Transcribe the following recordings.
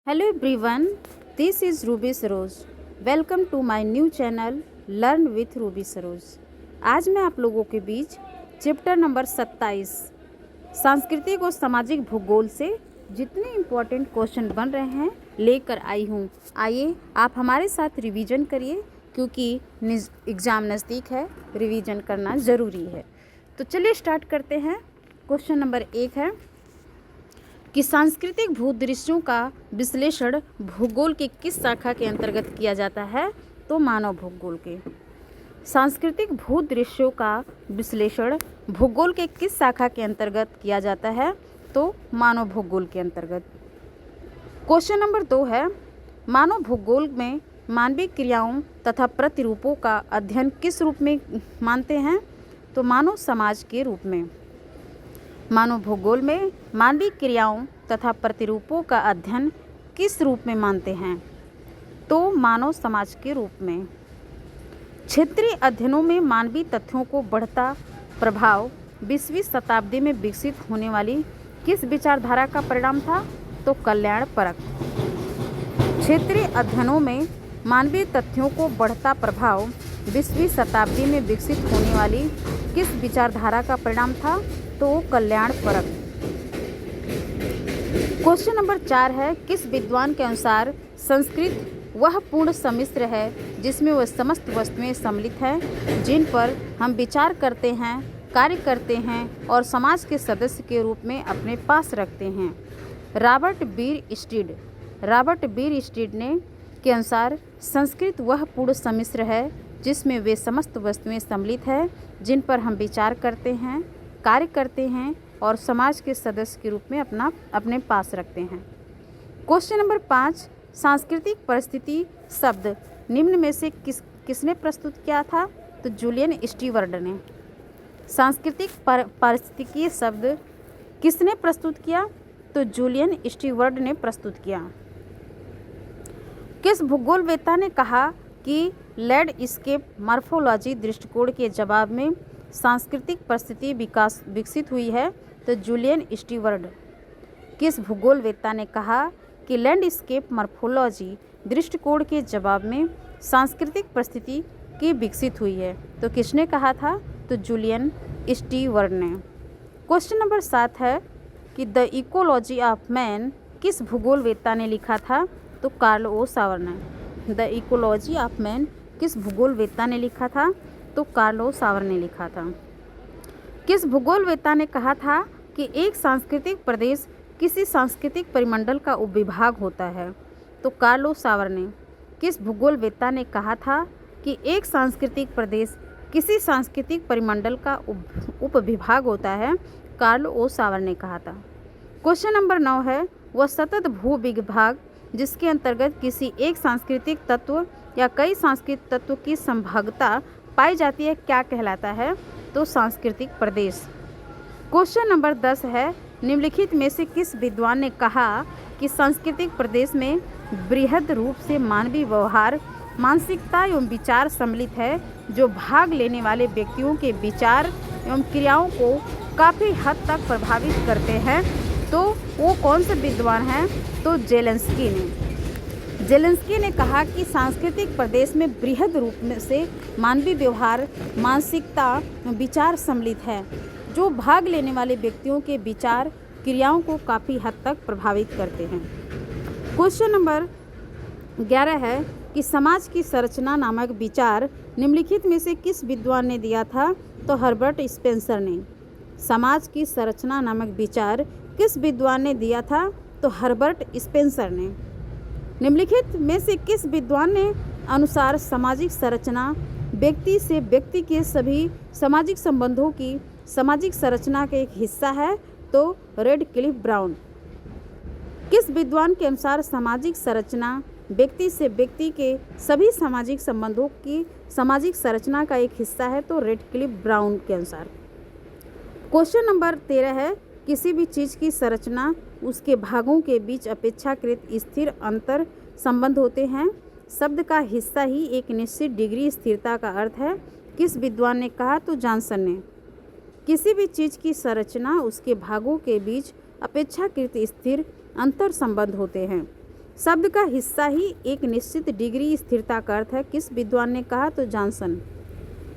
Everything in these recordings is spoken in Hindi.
Hello everyone, this is Ruby Saroj. Welcome to my new channel learn with Ruby Saroj. आज मैं आप लोगों के बीच चैप्टर नंबर 27 सांस्कृतिक और सामाजिक भूगोल से जितने इम्पोर्टेंट क्वेश्चन बन रहे हैं लेकर आई हूँ। आइए आप हमारे साथ रिवीजन करिए, क्योंकि एग्ज़ाम नज़दीक है, रिवीजन करना ज़रूरी है। तो चलिए स्टार्ट करते हैं। क्वेश्चन नंबर 1 है कि सांस्कृतिक भूदृश्यों का विश्लेषण भूगोल के किस शाखा के अंतर्गत किया जाता है? तो मानव भूगोल के। सांस्कृतिक भूदृश्यों का विश्लेषण भूगोल के किस शाखा के अंतर्गत किया जाता है? तो मानव भूगोल के अंतर्गत। क्वेश्चन नंबर 2 है, मानव भूगोल में मानवीय क्रियाओं तथा प्रतिरूपों का अध्ययन किस रूप में मानते हैं? तो मानव समाज के रूप में। मानव भूगोल में मानवीय क्रियाओं तथा प्रतिरूपों का अध्ययन किस रूप में मानते हैं? तो मानव समाज के रूप में। क्षेत्रीय अध्ययनों में मानवीय तथ्यों को बढ़ता प्रभाव 20वीं शताब्दी में विकसित होने वाली किस विचारधारा का परिणाम था? तो कल्याण परक। क्षेत्रीय अध्ययनों में मानवीय तथ्यों को बढ़ता प्रभाव 20वीं शताब्दी में विकसित होने वाली किस विचारधारा का परिणाम था? तो कल्याण परक। क्वेश्चन नंबर 4 है, किस विद्वान के अनुसार संस्कृत वह पूर्ण सम्मिश्र है जिसमें वह समस्त वस्तुएं सम्मिलित हैं जिन पर हम विचार करते हैं, कार्य करते हैं और समाज के सदस्य के रूप में अपने पास रखते हैं? रॉबर्ट बीर स्टीड ने के अनुसार संस्कृत वह पूर्ण सम्मिश्र है जिसमें वे समस्त वस्तुएं सम्मिलित हैं जिन पर हम विचार करते हैं, कार्य करते हैं और समाज के सदस्य के रूप में अपने पास रखते हैं। क्वेश्चन नंबर 5, सांस्कृतिक परिस्थिति शब्द निम्न में से किसने प्रस्तुत किया था? तो जूलियन स्टीवर्ड ने। सांस्कृतिक पारिस्थितिकीय शब्द किसने प्रस्तुत किया? तो जूलियन स्टीवर्ड ने प्रस्तुत किया। किस भूगोलवेत्ता ने कहा कि लैंडस्केप मॉर्फोलॉजी दृष्टिकोण के जवाब में सांस्कृतिक परिस्थिति विकसित हुई है? तो जूलियन स्टीवर्ड। किस भूगोलवेत्ता ने कहा कि लैंडस्केप मॉर्फोलॉजी दृष्टिकोण के जवाब में सांस्कृतिक परिस्थिति की विकसित हुई है? तो किसने कहा था? तो जूलियन स्टीवर्ड ने। क्वेश्चन नंबर 7 है कि द इकोलॉजी ऑफ मैन किस भूगोलवेत्ता ने लिखा था? तो कार्ल ओ सावर ने। द इकोलॉजी ऑफ मैन किस भूगोलवेत्ता ने लिखा था? तो कार्ल ओ सावर ने लिखा था। किस भूगोलवेत्ता ने कहा था कि एक सांस्कृतिक प्रदेश किसी सांस्कृतिक परिमंडल का उपविभाग होता है? तो कार्ल ओ सावर ने। किस भूगोलवेत्ता ने कहा था कि एक सांस्कृतिक प्रदेश किसी सांस्कृतिक परिमंडल का उपविभाग होता है? कार्ल ओ सावर ने कहा था। क्वेश्चन नंबर 9 है, वह सतत भू विभाग जिसके अंतर्गत किसी एक सांस्कृतिक तत्व या कई सांस्कृतिक तत्व की संभाव्यता पाई जाती है क्या कहलाता है? तो सांस्कृतिक प्रदेश। क्वेश्चन नंबर 10 है, निम्नलिखित में से किस विद्वान ने कहा कि सांस्कृतिक प्रदेश में बृहद रूप से मानवीय व्यवहार, मानसिकता एवं विचार सम्मिलित है जो भाग लेने वाले व्यक्तियों के विचार एवं क्रियाओं को काफ़ी हद तक प्रभावित करते हैं? तो वो कौन से विद्वान हैं? तो जेलेंस्की ने कहा कि सांस्कृतिक प्रदेश में बृहद रूप से मानवीय व्यवहार, मानसिकता, विचार सम्मिलित है जो भाग लेने वाले व्यक्तियों के विचार, क्रियाओं को काफ़ी हद तक प्रभावित करते हैं। क्वेश्चन नंबर 11 है कि समाज की संरचना नामक विचार निम्नलिखित में से किस विद्वान ने दिया था? तो हर्बर्ट स्पेंसर ने। समाज की संरचना नामक विचार किस विद्वान ने दिया था? तो हर्बर्ट स्पेंसर ने। निम्नलिखित में से किस विद्वान ने अनुसार सामाजिक संरचना व्यक्ति से व्यक्ति के सभी सामाजिक संबंधों की सामाजिक संरचना का एक हिस्सा है? तो रेडक्लिफ ब्राउन। किस विद्वान के अनुसार सामाजिक संरचना व्यक्ति से व्यक्ति के सभी सामाजिक संबंधों की सामाजिक संरचना का एक हिस्सा है? तो रेडक्लिफ ब्राउन के अनुसार। क्वेश्चन नंबर 13 है, किसी भी चीज़ की संरचना उसके भागों के बीच अपेक्षाकृत स्थिर अंतर संबंध होते हैं। शब्द का हिस्सा ही एक निश्चित डिग्री स्थिरता का अर्थ है। किस विद्वान ने कहा? तो जॉनसन ने। किसी भी चीज़ की संरचना उसके भागों के बीच अपेक्षाकृत स्थिर अंतर संबंध होते हैं। शब्द का हिस्सा ही एक निश्चित डिग्री स्थिरता का अर्थ है, किस विद्वान ने कहा? तो जॉनसन।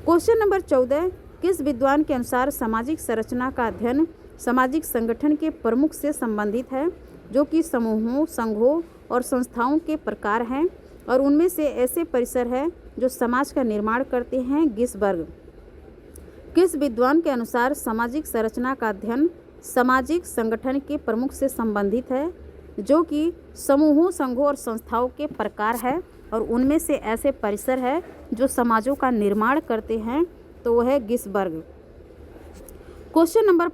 क्वेश्चन नंबर 14, किस विद्वान के अनुसार सामाजिक संरचना का अध्ययन सामाजिक संगठन के प्रमुख से संबंधित है, जो कि समूहों, संघों और संस्थाओं के प्रकार हैं और उनमें से ऐसे परिसर हैं जो समाज का निर्माण करते हैं? गिसबर्ग। किस विद्वान के अनुसार सामाजिक संरचना का अध्ययन सामाजिक संगठन के प्रमुख से संबंधित है, जो कि समूहों, संघों और संस्थाओं के प्रकार है और उनमें से ऐसे परिसर है जो समाजों का निर्माण करते हैं? तो वह है गिसबर्ग। क्वेश्चन नंबर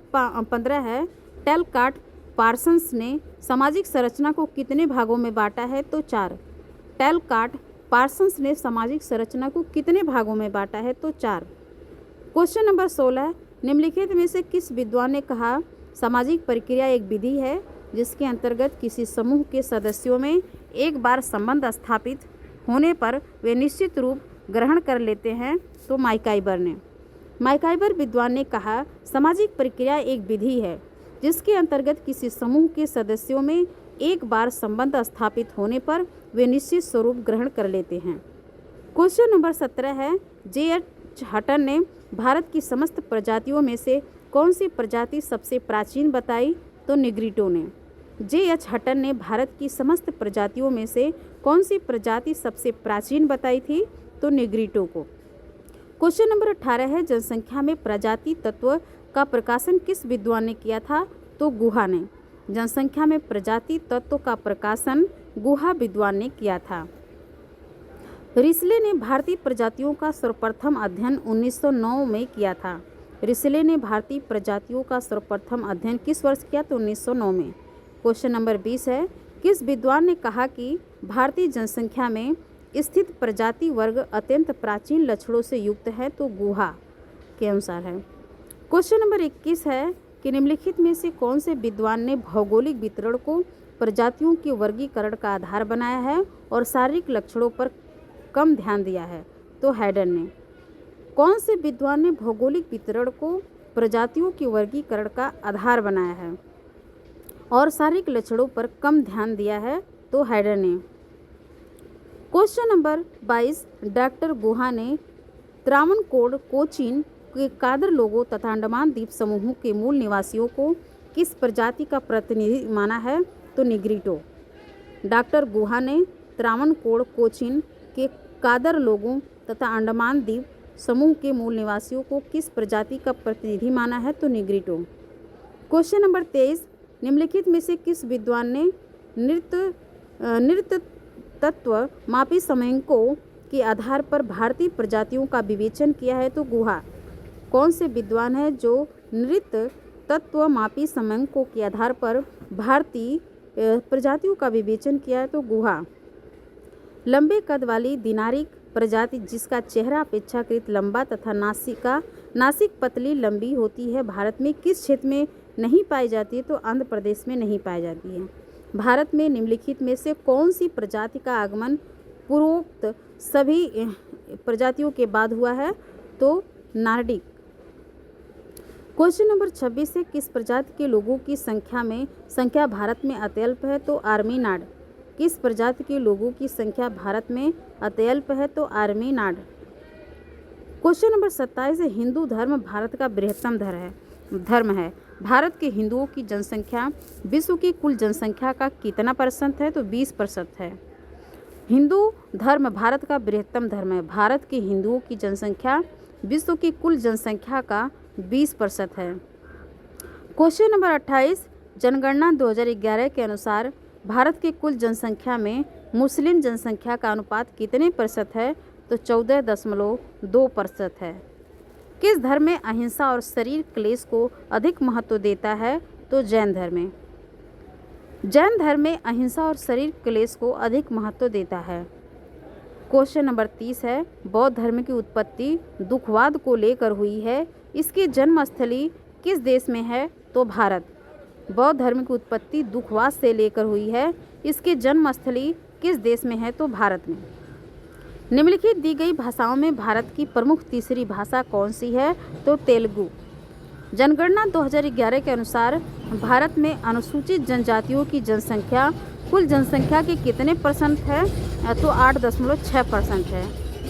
15 है, टैलकाट पार्सन्स ने सामाजिक संरचना को कितने भागों में बांटा है? तो 4। टैलकाट पार्सन्स ने सामाजिक संरचना को कितने भागों में बांटा है? तो 4। क्वेश्चन नंबर 16, निम्नलिखित में से किस विद्वान ने कहा सामाजिक प्रक्रिया एक विधि है जिसके अंतर्गत किसी समूह के सदस्यों में एक बार संबंध स्थापित होने पर वे निश्चित रूप ग्रहण कर लेते हैं? तो मैकाइबर ने। मैकाइबर विद्वान ने कहा सामाजिक प्रक्रिया एक विधि है जिसके अंतर्गत किसी समूह के सदस्यों में एक बार संबंध स्थापित होने पर वे निश्चित स्वरूप ग्रहण कर लेते हैं। क्वेश्चन नंबर 17 है, जे.एच. हटन ने भारत की समस्त प्रजातियों में से कौन सी प्रजाति सबसे प्राचीन बताई? तो निग्रिटो ने। जे.एच. हटन ने भारत की समस्त प्रजातियों में से कौन सी प्रजाति सबसे प्राचीन बताई थी? तो निग्रिटो को। क्वेश्चन नंबर 18 है, जनसंख्या में प्रजाति तत्व का प्रकाशन किस विद्वान ने किया था? तो गुहा ने। जनसंख्या में प्रजाति तत्व का प्रकाशन गुहा विद्वान ने किया था। रिसले ने भारतीय प्रजातियों का सर्वप्रथम अध्ययन 1909 में किया था। रिसले ने भारतीय प्रजातियों का सर्वप्रथम अध्ययन किस वर्ष किया? तो 1909 में। क्वेश्चन नंबर 20 है, किस विद्वान ने कहा कि भारतीय जनसंख्या में स्थित प्रजाति वर्ग अत्यंत प्राचीन लक्षणों से युक्त है? तो गुहा के अनुसार है। क्वेश्चन नंबर 21 है कि निम्नलिखित में से कौन से विद्वान ने भौगोलिक वितरण को प्रजातियों के वर्गीकरण का आधार बनाया है और शारीरिक लक्षणों पर कम ध्यान दिया है? तो हैडन ने। कौन से विद्वान ने भौगोलिक वितरण को प्रजातियों के वर्गीकरण का आधार बनाया है और शारीरिक लक्षणों पर कम ध्यान दिया है? तो हैडन ने। क्वेश्चन नंबर 22, डॉक्टर गुहा ने त्रावणकोर, कोचीन के कादर लोगों तथा अंडमान द्वीप समूहों के मूल निवासियों को किस प्रजाति का प्रतिनिधि माना है? तो निग्रिटो। डॉक्टर गुहा ने त्रावणकोर, कोचीन के कादर लोगों तथा अंडमान द्वीप समूह के मूल निवासियों को किस प्रजाति का प्रतिनिधि माना है? तो निग्रिटो। क्वेश्चन नंबर 23, निम्नलिखित में से किस विद्वान ने नृत्य तत्व मापी समयांकों के आधार पर भारतीय प्रजातियों का विवेचन किया है? तो गुहा। कौन से विद्वान है जो नृत्य तत्व मापी समयांकों के आधार पर भारतीय प्रजातियों का विवेचन किया है? तो गुहा। लंबे कद वाली दिनारिक प्रजाति जिसका चेहरा अपेक्षाकृत लंबा तथा नासिक पतली लंबी होती है, भारत में किस क्षेत्र में नहीं पाई जाती है? तो आंध्र प्रदेश में नहीं पाई जाती है। भारत में निम्नलिखित में से कौन सी प्रजाति का आगमन पूर्वोक्त सभी प्रजातियों के बाद हुआ है? तो नार्डिक। क्वेश्चन नंबर 26 है, किस प्रजाति के लोगों की संख्या भारत में अत्यल्प है? तो आर्मीनाड। किस प्रजाति के लोगों की संख्या भारत में अत्यल्प है? तो आर्मीनाड। क्वेश्चन नंबर 27 है, हिंदू धर्म भारत का बृहत्तम धर्म है। भारत के हिंदुओं की जनसंख्या विश्व की कुल जनसंख्या का कितना % है? तो 20% है। हिंदू धर्म भारत का बृहत्तम धर्म है। भारत के हिंदुओं की जनसंख्या विश्व की कुल जनसंख्या का 20% है। क्वेश्चन नंबर 28, जनगणना 2011 के अनुसार भारत के कुल जनसंख्या में मुस्लिम जनसंख्या का अनुपात कितने % है? तो 14.2% है। किस धर्म में अहिंसा और शरीर क्लेश को अधिक महत्व देता है? तो जैन धर्म में। जैन धर्म में अहिंसा और शरीर क्लेश को अधिक महत्व देता है। क्वेश्चन नंबर 30 है, बौद्ध धर्म की उत्पत्ति दुखवाद को लेकर हुई है, इसकी जन्मस्थली किस देश में है? तो भारत। बौद्ध धर्म की उत्पत्ति दुखवाद से लेकर हुई है, इसकी जन्मस्थली किस देश में है? तो भारत में। निम्नलिखित दी गई भाषाओं में भारत की प्रमुख तीसरी भाषा कौन सी है? तो तेलुगु। जनगणना 2011 के अनुसार भारत में अनुसूचित जनजातियों की जनसंख्या कुल जनसंख्या के कितने परसेंट है? तो 8.6% है।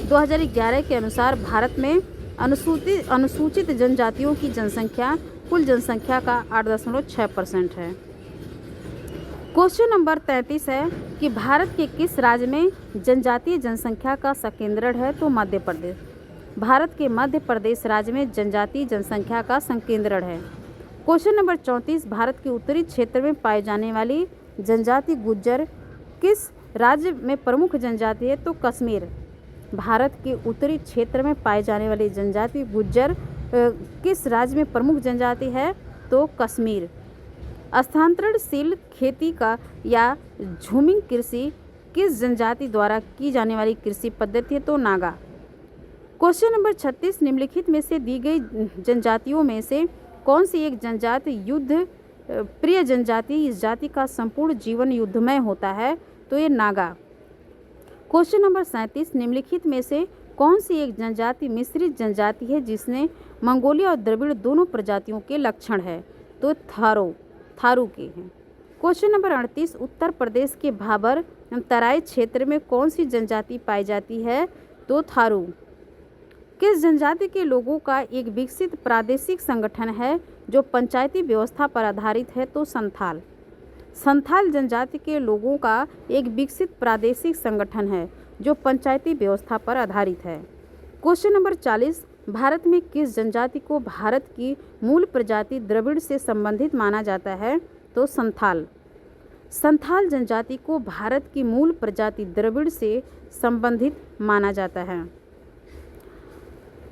2011 के अनुसार भारत में अनुसूचित जनजातियों की जनसंख्या कुल जनसंख्या का 8.6% है। क्वेश्चन नंबर 33 है कि भारत के किस राज्य में जनजातीय जनसंख्या का संकेंद्रण है? तो मध्य प्रदेश। भारत के मध्य प्रदेश राज्य में जनजातीय जनसंख्या का संकेंद्रण है। क्वेश्चन नंबर 34, भारत के उत्तरी क्षेत्र में पाई जाने वाली जनजाति गुज्जर किस राज्य में प्रमुख जनजाति है? तो कश्मीर। भारत के उत्तरी क्षेत्र में पाई जाने वाली जनजाति गुज्जर किस राज्य में प्रमुख जनजाति है? तो कश्मीर। स्थानांतरणशील खेती का या झूमिंग कृषि किस जनजाति द्वारा की जाने वाली कृषि पद्धति है? तो नागा। क्वेश्चन नंबर 36, निम्नलिखित में से दी गई जनजातियों में से कौन सी एक जनजाति युद्ध प्रिय जनजाति? इस जाति का संपूर्ण जीवन युद्धमय होता है। तो ये नागा। क्वेश्चन नंबर 37, निम्नलिखित में से कौन सी एक जनजाति मिश्रित जनजाति है जिसने मंगोलिया और द्रविड़ दोनों प्रजातियों के लक्षण है? तो थारू के हैं। क्वेश्चन नंबर 38, उत्तर प्रदेश के भाबर तराई क्षेत्र में कौन सी जनजाति पाई जाती है? तो थारू। किस जनजाति के लोगों का एक विकसित प्रादेशिक संगठन है जो पंचायती व्यवस्था पर आधारित है? तो संथाल। संथाल जनजाति के लोगों का एक विकसित प्रादेशिक संगठन है जो पंचायती व्यवस्था पर आधारित है। क्वेश्चन नंबर 40, भारत में किस जनजाति को भारत की मूल प्रजाति द्रविड़ से संबंधित माना जाता है? तो संथाल। संथाल जनजाति को भारत की मूल प्रजाति द्रविड़ से संबंधित माना जाता है।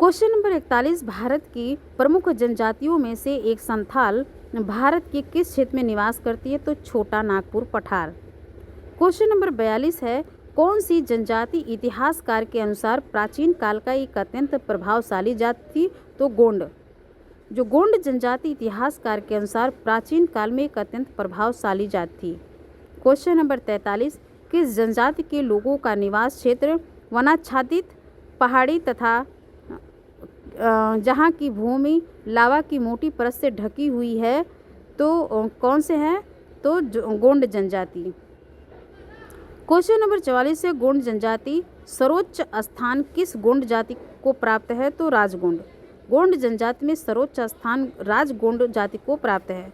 क्वेश्चन नंबर 41, भारत की प्रमुख जनजातियों में से एक संथाल भारत के किस क्षेत्र में निवास करती है? तो छोटा नागपुर पठार। क्वेश्चन नंबर 42 है, कौन सी जनजाति इतिहासकार के अनुसार प्राचीन काल का एक अत्यंत प्रभावशाली जाति थी? तो गोंड। जो गोंड जनजाति इतिहासकार के अनुसार प्राचीन काल में एक अत्यंत प्रभावशाली जाति थी। क्वेश्चन नंबर 43, किस जनजाति के लोगों का निवास क्षेत्र वनाच्छादित पहाड़ी तथा जहाँ की भूमि लावा की मोटी परत से ढकी हुई है? तो कौन से हैं? तो गोंड जनजाति। क्वेश्चन नंबर 44 है, गोंड जनजाति सर्वोच्च स्थान किस गोंड जाति को प्राप्त है? तो राजगोंड। गोंड जनजाति में सर्वोच्च स्थान राजगोंड जाति को प्राप्त है।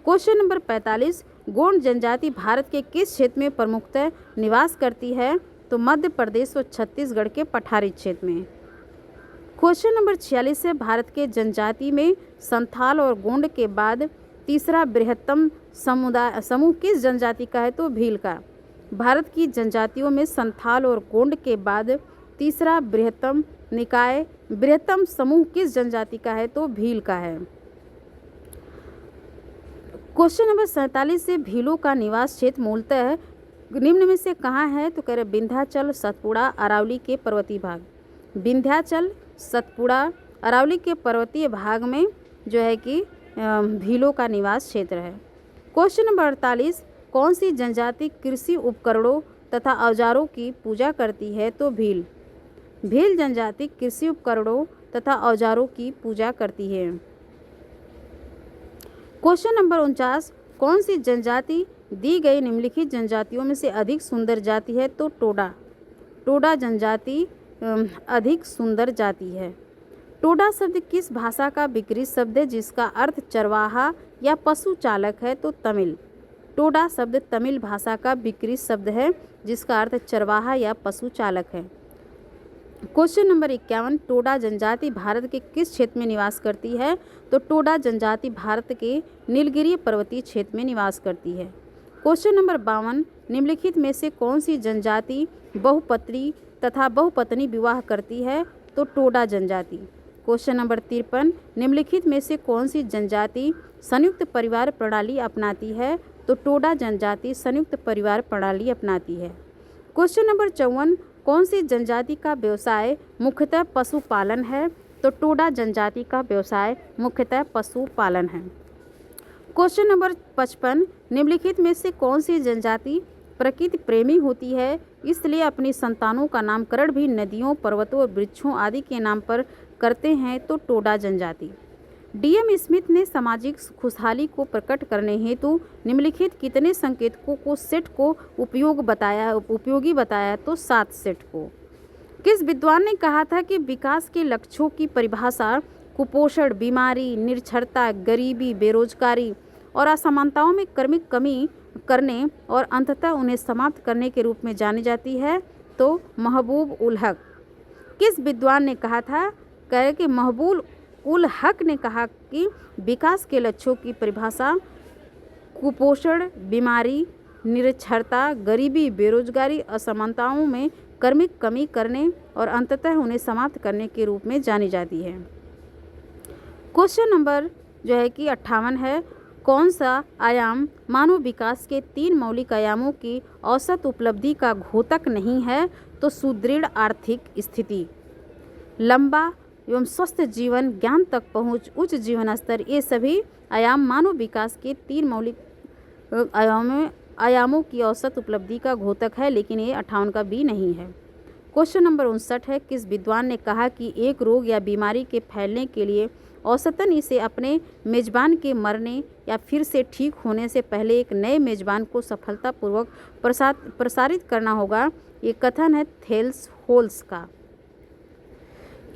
क्वेश्चन नंबर 45, गोंड जनजाति भारत के किस क्षेत्र में प्रमुखतः निवास करती है? तो मध्य प्रदेश और छत्तीसगढ़ के पठारी क्षेत्र में। क्वेश्चन नंबर 46 है, भारत के जनजाति में संथाल और गोंड के बाद तीसरा बृहत्तम समूह किस जनजाति का है? तो भील का। भारत की जनजातियों में संथाल और गोंड के बाद तीसरा बृहत्तम समूह किस जनजाति का है? तो भील का है। क्वेश्चन नंबर 47 से भीलों का निवास क्षेत्र मूलतः निम्न में से कहाँ है? तो कह रहे विंध्याचल, सतपुड़ा, अरावली के पर्वतीय भाग। विंध्याचल, सतपुड़ा, अरावली के पर्वतीय भाग में जो है कि भीलों का निवास क्षेत्र है। क्वेश्चन नंबर 48, कौन सी जनजाति कृषि उपकरणों तथा औजारों की पूजा करती है? तो भील। भील जनजाति कृषि उपकरणों तथा औजारों की पूजा करती है। क्वेश्चन नंबर 49, कौन सी जनजाति दी गई निम्नलिखित जनजातियों में से अधिक सुंदर जाति है? तो टोडा। टोडा जनजाति अधिक सुंदर जाति है। टोडा शब्द किस भाषा का विकृत शब्द है जिसका अर्थ चरवाहा या पशु चालक है? तो तमिल। टोडा शब्द तमिल भाषा का विकृत शब्द है जिसका अर्थ चरवाहा या पशु चालक है। क्वेश्चन नंबर 51, टोडा जनजाति भारत के किस क्षेत्र में निवास करती है? तो टोडा जनजाति भारत के नीलगिरी पर्वतीय क्षेत्र में निवास करती है। क्वेश्चन नंबर 52, निम्नलिखित में से कौन सी जनजाति बहुपत्री तथा बहुपत्नी विवाह करती है? तो टोडा जनजाति। क्वेश्चन नंबर 53, निम्नलिखित में से कौन सी जनजाति संयुक्त परिवार प्रणाली अपनाती है? तो टोडा जनजाति संयुक्त परिवार प्रणाली अपनाती है। क्वेश्चन नंबर 54, कौन सी जनजाति का व्यवसाय मुख्यतः पशुपालन है? तो टोडा जनजाति का व्यवसाय मुख्यतः पशुपालन है। क्वेश्चन नंबर 55, निम्नलिखित में से कौन सी जनजाति प्रकृति प्रेमी होती है इसलिए अपनी संतानों का नामकरण भी नदियों, पर्वतों और वृक्षों आदि के नाम पर करते हैं? तो टोडा जनजाति। डीएम स्मिथ ने सामाजिक खुशहाली को प्रकट करने हेतु निम्नलिखित कितने संकेतकों को सेट को उपयोगी बताया? तो 7 सेट को। किस विद्वान ने कहा था कि विकास के लक्ष्यों की परिभाषा कुपोषण, बीमारी, निरक्षरता, गरीबी, बेरोजगारी और असमानताओं में क्रमिक कमी करने और अंततः उन्हें समाप्त करने के रूप में जानी जाती है? तो महबूब उल हक। किस विद्वान ने कहा था? कहे कि महबूब उल हक ने कहा कि विकास के लक्ष्यों की परिभाषा कुपोषण, बीमारी, निरक्षरता, गरीबी, बेरोजगारी, असमानताओं में क्रमिक कमी करने और अंततः उन्हें समाप्त करने के रूप में जानी जाती है। क्वेश्चन नंबर जो है कि 58 है, कौन सा आयाम मानव विकास के 3 मौलिक आयामों की औसत उपलब्धि का घोतक नहीं है? तो सुदृढ़ आर्थिक स्थिति, लंबा एवं स्वस्थ जीवन, ज्ञान तक पहुंच, उच्च जीवन स्तर, ये सभी आयाम मानव विकास के 3 मौलिक आयामों की औसत उपलब्धि का घोतक है, लेकिन ये 58 का बी नहीं है। क्वेश्चन नंबर 59 है, किस विद्वान ने कहा कि एक रोग या बीमारी के फैलने के लिए औसतन इसे अपने मेजबान के मरने या फिर से ठीक होने से पहले एक नए मेजबान को सफलतापूर्वक प्रसारित करना होगा? ये कथन है थेल्स होल्स का।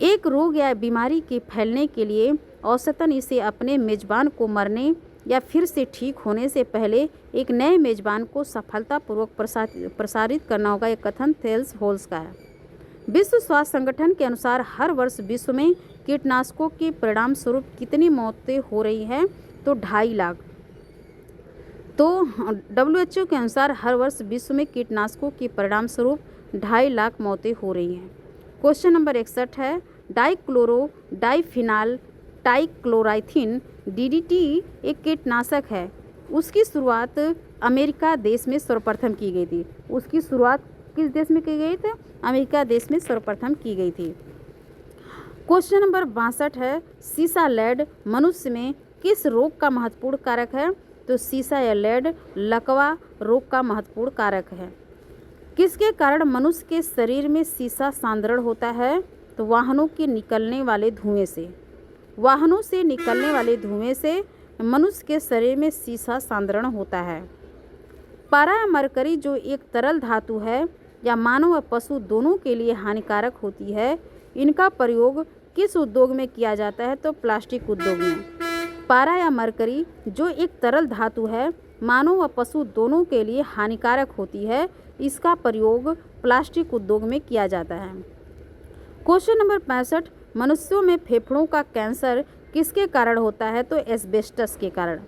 एक रोग या बीमारी के फैलने के लिए औसतन इसे अपने मेजबान को मरने या फिर से ठीक होने से पहले एक नए मेजबान को सफलतापूर्वक प्रसारित करना होगा। यह कथन थेल्स होल्स का है। विश्व स्वास्थ्य संगठन के अनुसार हर वर्ष विश्व में कीटनाशकों के परिणाम स्वरूप कितनी मौतें हो रही हैं? तो 2.5 लाख। तो WHO के अनुसार हर वर्ष विश्व में कीटनाशकों के परिणाम स्वरूप 2.5 लाख मौतें हो रही हैं। क्वेश्चन नंबर 61 है, डाइक्लोरो डाइफिनाल टाइक्लोराइथिन DDT एक कीटनाशक है। उसकी शुरुआत अमेरिका देश में सर्वप्रथम की गई थी। उसकी शुरुआत किस देश में की गई थी? अमेरिका देश में सर्वप्रथम की गई थी। क्वेश्चन नंबर 62 है, सीसा लेड मनुष्य में किस रोग का महत्वपूर्ण कारक है? तो सीसा या लेड लकवा रोग का महत्वपूर्ण कारक है। किसके कारण मनुष्य के शरीर में सीसा सांद्रण होता है? तो वाहनों के निकलने वाले धुएं से। वाहनों से निकलने वाले धुएं से मनुष्य के शरीर में सीसा सांद्रण होता है। पारा या मरकरी जो एक तरल धातु है या मानव व पशु दोनों के लिए हानिकारक होती है, इनका प्रयोग किस उद्योग में किया जाता है? तो प्लास्टिक उद्योग में। पारा या मरकरी जो एक तरल धातु है, मानव व पशु दोनों के लिए हानिकारक होती है, इसका प्रयोग प्लास्टिक उद्योग में किया जाता है। क्वेश्चन नंबर 65, मनुष्यों में फेफड़ों का कैंसर किसके कारण होता है? तो एस्बेस्टस के कारण।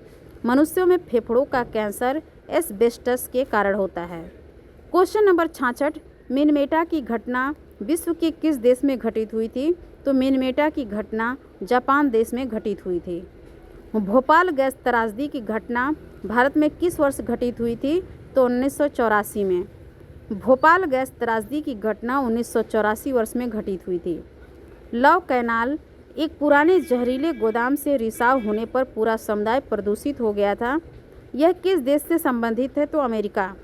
मनुष्यों में फेफड़ों का कैंसर एस्बेस्टस के कारण होता है। क्वेश्चन नंबर 66, मिनमेटा की घटना विश्व के किस देश में घटित हुई थी? तो मिनमेटा की घटना जापान देश में घटित हुई थी। भोपाल गैस त्रासदी की घटना भारत में किस वर्ष घटित हुई थी? तो 1984 में। भोपाल गैस त्रासदी की घटना 1984 वर्ष में घटित हुई थी। लव कैनाल एक पुराने जहरीले गोदाम से रिसाव होने पर पूरा समुदाय प्रदूषित हो गया था। यह किस देश से संबंधित है? तो अमेरिका।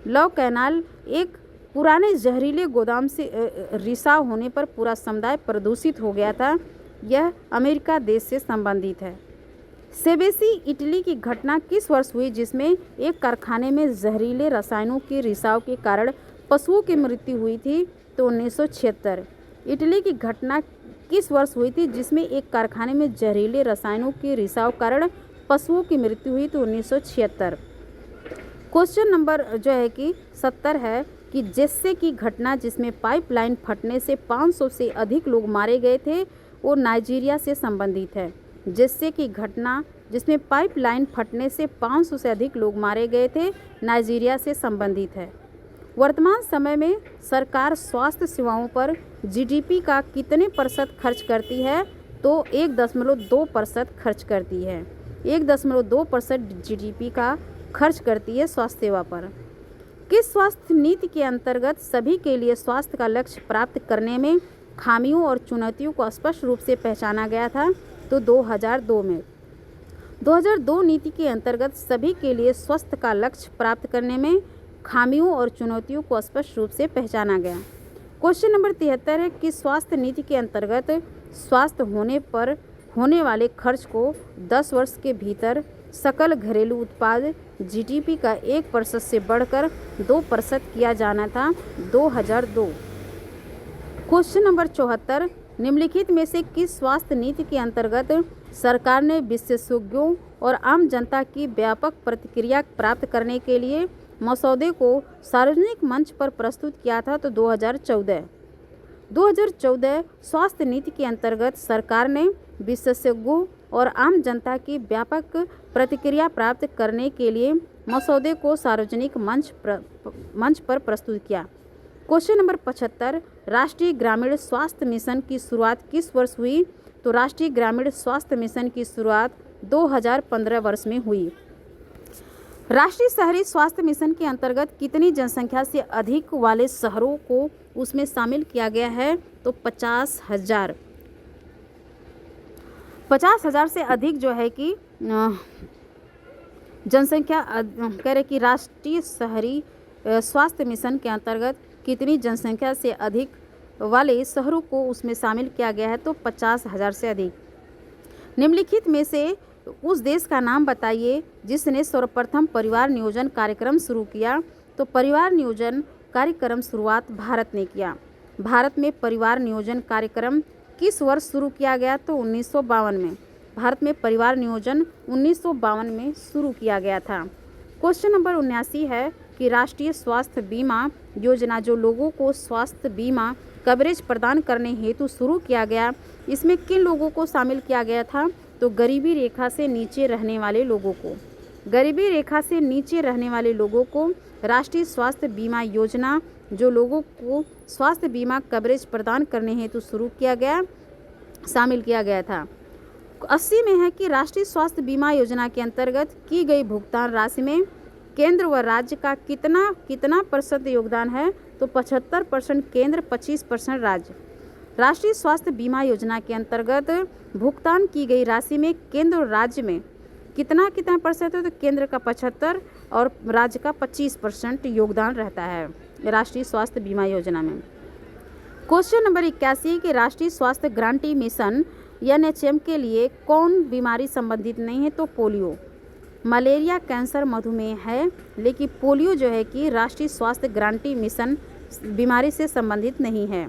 लव कैनाल एक पुराने जहरीले गोदाम से रिसाव होने पर पूरा समुदाय प्रदूषित हो गया था। यह अमेरिका देश से संबंधित है। सेबेसी इटली की घटना किस वर्ष हुई जिसमें एक कारखाने में जहरीले रसायनों के रिसाव के कारण पशुओं की मृत्यु हुई थी? तो 1976। इटली की घटना किस वर्ष हुई थी जिसमें एक कारखाने में जहरीले रसायनों के रिसाव कारण पशुओं की मृत्यु हुई? तो 1976। क्वेश्चन नंबर जो है कि 70 है कि जेस्से की घटना जिसमें पाइपलाइन फटने से 500 से अधिक लोग मारे गए थे, वो नाइजीरिया से संबंधित है। जेस्से की घटना जिसमें पाइपलाइन फटने से 500 से अधिक लोग मारे गए थे, नाइजीरिया से संबंधित है। वर्तमान समय में सरकार स्वास्थ्य सेवाओं पर GDP का कितने % खर्च करती है? तो 1.2% खर्च करती है। 1.2% GDP का खर्च करती है स्वास्थ्य सेवा पर। किस स्वास्थ्य नीति के अंतर्गत सभी के लिए स्वास्थ्य का लक्ष्य प्राप्त करने में खामियों और चुनौतियों को स्पष्ट रूप से पहचाना गया था? तो 2002 में। 2002 नीति के अंतर्गत सभी के लिए स्वास्थ्य का लक्ष्य प्राप्त करने में खामियों और चुनौतियों को स्पष्ट रूप से पहचाना गया। क्वेश्चन नंबर 73 है कि स्वास्थ्य नीति के अंतर्गत स्वस्थ होने पर होने वाले खर्च को 10 वर्ष के भीतर सकल घरेलू उत्पाद जीडीपी का 1% से बढ़कर 2% किया जाना था 2002। क्वेश्चन नंबर 74, निम्नलिखित में से किस स्वास्थ्य नीति के अंतर्गत सरकार ने विशेषज्ञों और आम जनता की व्यापक प्रतिक्रिया प्राप्त करने के लिए मसौदे को सार्वजनिक मंच पर प्रस्तुत किया था? तो 2014 स्वास्थ्य नीति के अंतर्गत सरकार ने विशेषज्ञों और आम जनता की व्यापक प्रतिक्रिया प्राप्त करने के लिए मसौदे को सार्वजनिक मंच पर प्रस्तुत किया। क्वेश्चन नंबर 75, राष्ट्रीय ग्रामीण स्वास्थ्य मिशन की शुरुआत किस वर्ष हुई? तो राष्ट्रीय ग्रामीण स्वास्थ्य मिशन की शुरुआत 2015 वर्ष में हुई। राष्ट्रीय शहरी स्वास्थ्य मिशन के अंतर्गत कितनी जनसंख्या से अधिक वाले शहरों को उसमें शामिल किया गया है? तो 50,000। 50,000 से अधिक जो है कि जनसंख्या कह रहे कि राष्ट्रीय शहरी स्वास्थ्य मिशन के अंतर्गत कितनी जनसंख्या से अधिक वाले शहरों को उसमें शामिल किया गया है? तो 50,000 से अधिक। निम्नलिखित में से उस देश का नाम बताइए जिसने सर्वप्रथम परिवार नियोजन कार्यक्रम शुरू किया? तो परिवार नियोजन कार्यक्रम शुरुआत भारत ने किया। भारत में परिवार नियोजन कार्यक्रम किस वर्ष शुरू किया गया? तो 1952 में। भारत में परिवार नियोजन 1952 में शुरू किया गया था। क्वेश्चन नंबर 79 है कि राष्ट्रीय स्वास्थ्य बीमा योजना जो लोगों को स्वास्थ्य बीमा कवरेज प्रदान करने हेतु शुरू किया गया, इसमें किन लोगों को शामिल किया गया था? तो गरीबी रेखा से नीचे रहने वाले लोगों को। गरीबी रेखा से नीचे रहने वाले लोगों को राष्ट्रीय स्वास्थ्य बीमा योजना जो लोगों को स्वास्थ्य बीमा कवरेज प्रदान करने हेतु शुरू किया गया, शामिल किया गया था। 80 में है कि राष्ट्रीय स्वास्थ्य बीमा योजना के अंतर्गत की गई भुगतान राशि में केंद्र व राज्य का कितना प्रतिशत योगदान है? तो 75% केंद्र, 25% राज्य। राष्ट्रीय स्वास्थ्य बीमा योजना के अंतर्गत भुगतान की गई राशि में केंद्र और राज्य में कितना प्रतिशत है? तो केंद्र का 75 और राज्य का 25% योगदान रहता है राष्ट्रीय स्वास्थ्य बीमा योजना में। क्वेश्चन नंबर 81 कि राष्ट्रीय स्वास्थ्य गारंटी मिशन NHM के लिए कौन बीमारी संबंधित नहीं है? तो पोलियो। मलेरिया, कैंसर, मधुमेह है, लेकिन पोलियो जो है कि राष्ट्रीय स्वास्थ्य गारंटी मिशन बीमारी से संबंधित नहीं है।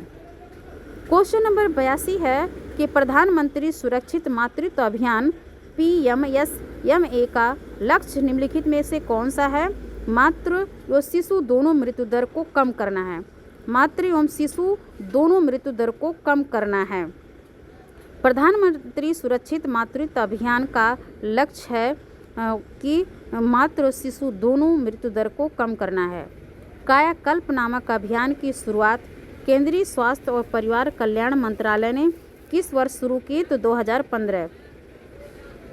क्वेश्चन नंबर 82 है कि प्रधानमंत्री सुरक्षित मातृत्व अभियान PMSMA का लक्ष्य निम्नलिखित में से कौन सा है? मातृ व शिशु दोनों मृत्यु दर को कम करना है। मातृ एवं शिशु दोनों मृत्यु दर को कम करना है। प्रधानमंत्री सुरक्षित मातृत्व अभियान का लक्ष्य है कि मातृ और शिशु दोनों मृत्यु दर को कम करना है। कायाकल्प नामक अभियान की शुरुआत केंद्रीय स्वास्थ्य और परिवार कल्याण मंत्रालय ने किस वर्ष शुरू की? तो 2015।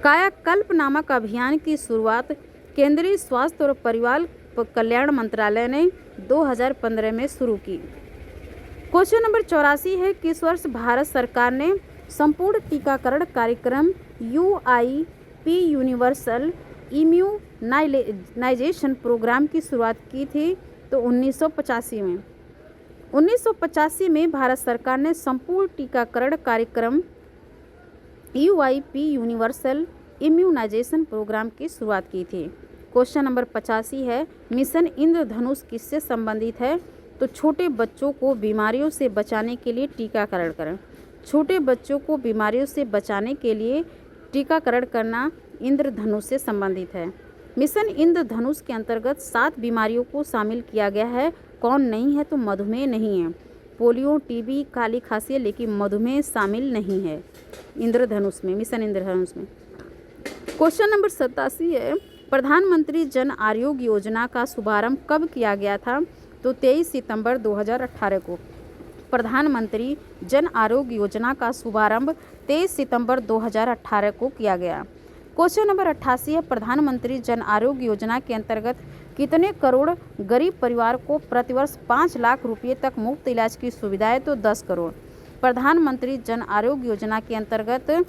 कायाकल्प नामक अभियान की शुरुआत केंद्रीय स्वास्थ्य और परिवार कल्याण मंत्रालय ने 2015 में शुरू की। क्वेश्चन नंबर 84 है किस वर्ष भारत सरकार ने संपूर्ण टीकाकरण कार्यक्रम UIP यूनिवर्सल इम्यूनाइजेशन प्रोग्राम की शुरुआत की थी? तो 1985 में। 1985 में भारत सरकार ने संपूर्ण टीकाकरण कार्यक्रम UIP यूनिवर्सल इम्यूनाइजेशन प्रोग्राम की शुरुआत की थी। क्वेश्चन नंबर 85 है मिशन इंद्रधनुष किससे संबंधित है? तो छोटे बच्चों को बीमारियों से बचाने के लिए टीकाकरण करें। छोटे बच्चों को बीमारियों से बचाने के लिए टीकाकरण करना इंद्रधनुष से संबंधित है। मिशन इंद्रधनुष के अंतर्गत 7 बीमारियों को शामिल किया गया है। कौन नहीं है? तो मधुमेह नहीं है, पोलियो, टीबी, काली खांसी है, लेकिन मधुमेह शामिल नहीं है इंद्रधनुष में, मिशन इंद्रधनुष में। क्वेश्चन नंबर 87 है प्रधानमंत्री जन आरोग्य योजना का शुभारंभ कब किया गया था? तो 23 सितंबर 2018 को। प्रधानमंत्री जन आरोग्य योजना का शुभारंभ 23 सितंबर 2018 को किया गया। क्वेश्चन नंबर 88 है प्रधानमंत्री जन आरोग्य योजना के अंतर्गत कितने करोड़ गरीब परिवार को प्रतिवर्ष 5 लाख रुपये तक मुफ्त इलाज की सुविधा है? तो 10 करोड़। प्रधानमंत्री जन आरोग्य योजना के अंतर्गत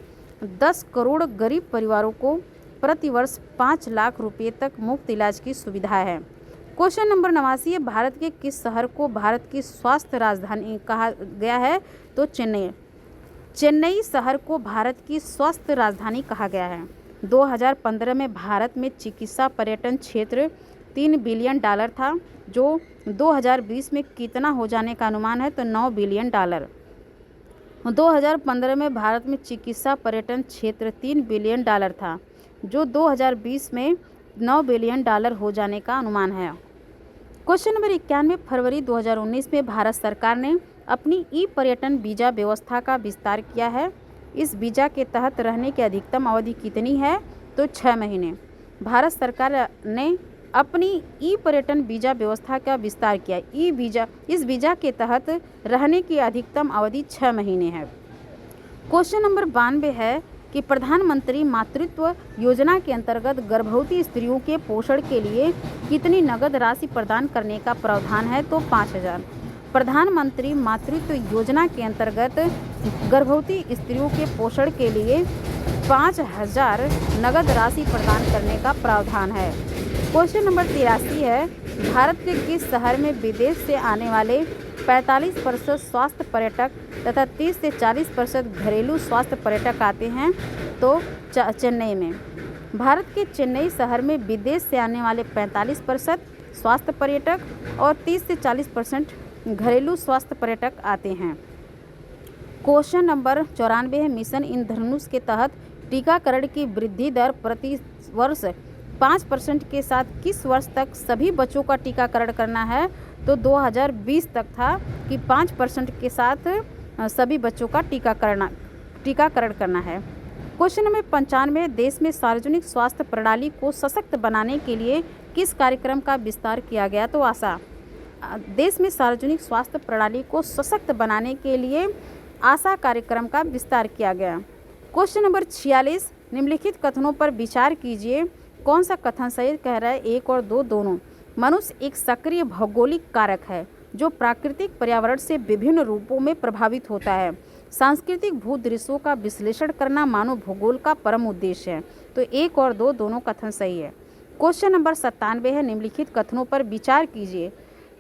10 करोड़ गरीब परिवारों को प्रतिवर्ष 5 लाख रुपये तक मुफ्त इलाज की सुविधा है। क्वेश्चन नंबर 89 है भारत के किस शहर को भारत की स्वास्थ्य राजधानी कहा गया है? तो चेन्नई। चेन्नई शहर को भारत की स्वास्थ्य राजधानी कहा गया है। 2015 में भारत में चिकित्सा पर्यटन क्षेत्र $3 बिलियन था, जो 2020 में कितना हो जाने का अनुमान है, तो $9 बिलियन। 2015 में भारत में चिकित्सा पर्यटन क्षेत्र $3 बिलियन था, जो 2020 में $9 बिलियन हो जाने का अनुमान है। क्वेश्चन नंबर 91, फरवरी 2019 में भारत सरकार ने अपनी ई पर्यटन वीज़ा व्यवस्था का विस्तार किया है। इस वीज़ा के तहत रहने की अधिकतम अवधि कितनी है, तो 6 महीने। भारत सरकार ने अपनी ई पर्यटन वीज़ा व्यवस्था का विस्तार किया। इस वीज़ा के तहत रहने की अधिकतम अवधि 6 महीने है। क्वेश्चन नंबर 92 है कि प्रधानमंत्री मातृत्व योजना के अंतर्गत गर्भवती स्त्रियों के पोषण के लिए कितनी नगद राशि प्रदान करने का प्रावधान है, तो 5,000। प्रधानमंत्री मातृत्व योजना के अंतर्गत गर्भवती स्त्रियों के पोषण के लिए 5,000 नगद राशि प्रदान करने का प्रावधान है। क्वेश्चन नंबर 83 है, भारत के किस शहर में विदेश से आने वाले 45% स्वास्थ्य पर्यटक तथा 30 से 40% घरेलू स्वास्थ्य पर्यटक आते हैं, तो चेन्नई में। भारत के चेन्नई शहर में विदेश से आने वाले 45% स्वास्थ्य पर्यटक और 30 से 40% घरेलू स्वास्थ्य पर्यटक आते हैं। क्वेश्चन नंबर 94 है, मिशन इंद्रधनुष के तहत टीकाकरण की वृद्धि दर प्रति वर्ष 5% के साथ किस वर्ष तक सभी बच्चों का टीकाकरण करना है, तो 2020 तक था कि 5% के साथ सभी बच्चों का टीकाकरण करना है। क्वेश्चन नंबर 95, देश में सार्वजनिक स्वास्थ्य प्रणाली को सशक्त बनाने के लिए किस कार्यक्रम का विस्तार किया गया, तो आशा। देश में सार्वजनिक स्वास्थ्य प्रणाली को सशक्त बनाने के लिए आशा कार्यक्रम का विस्तार किया गया। क्वेश्चन नंबर 46, निम्नलिखित कथनों पर विचार कीजिए, कौन सा कथन सही कह रहा है, 1 और 2 दोनों। मनुष्य एक सक्रिय भौगोलिक कारक है जो प्राकृतिक पर्यावरण से विभिन्न रूपों में प्रभावित होता है। सांस्कृतिक भूदृश्यों का विश्लेषण करना मानव भूगोल का परम उद्देश्य है, तो 1 और 2 दोनों कथन सही है। क्वेश्चन नंबर 97 है, निम्नलिखित कथनों पर विचार कीजिए,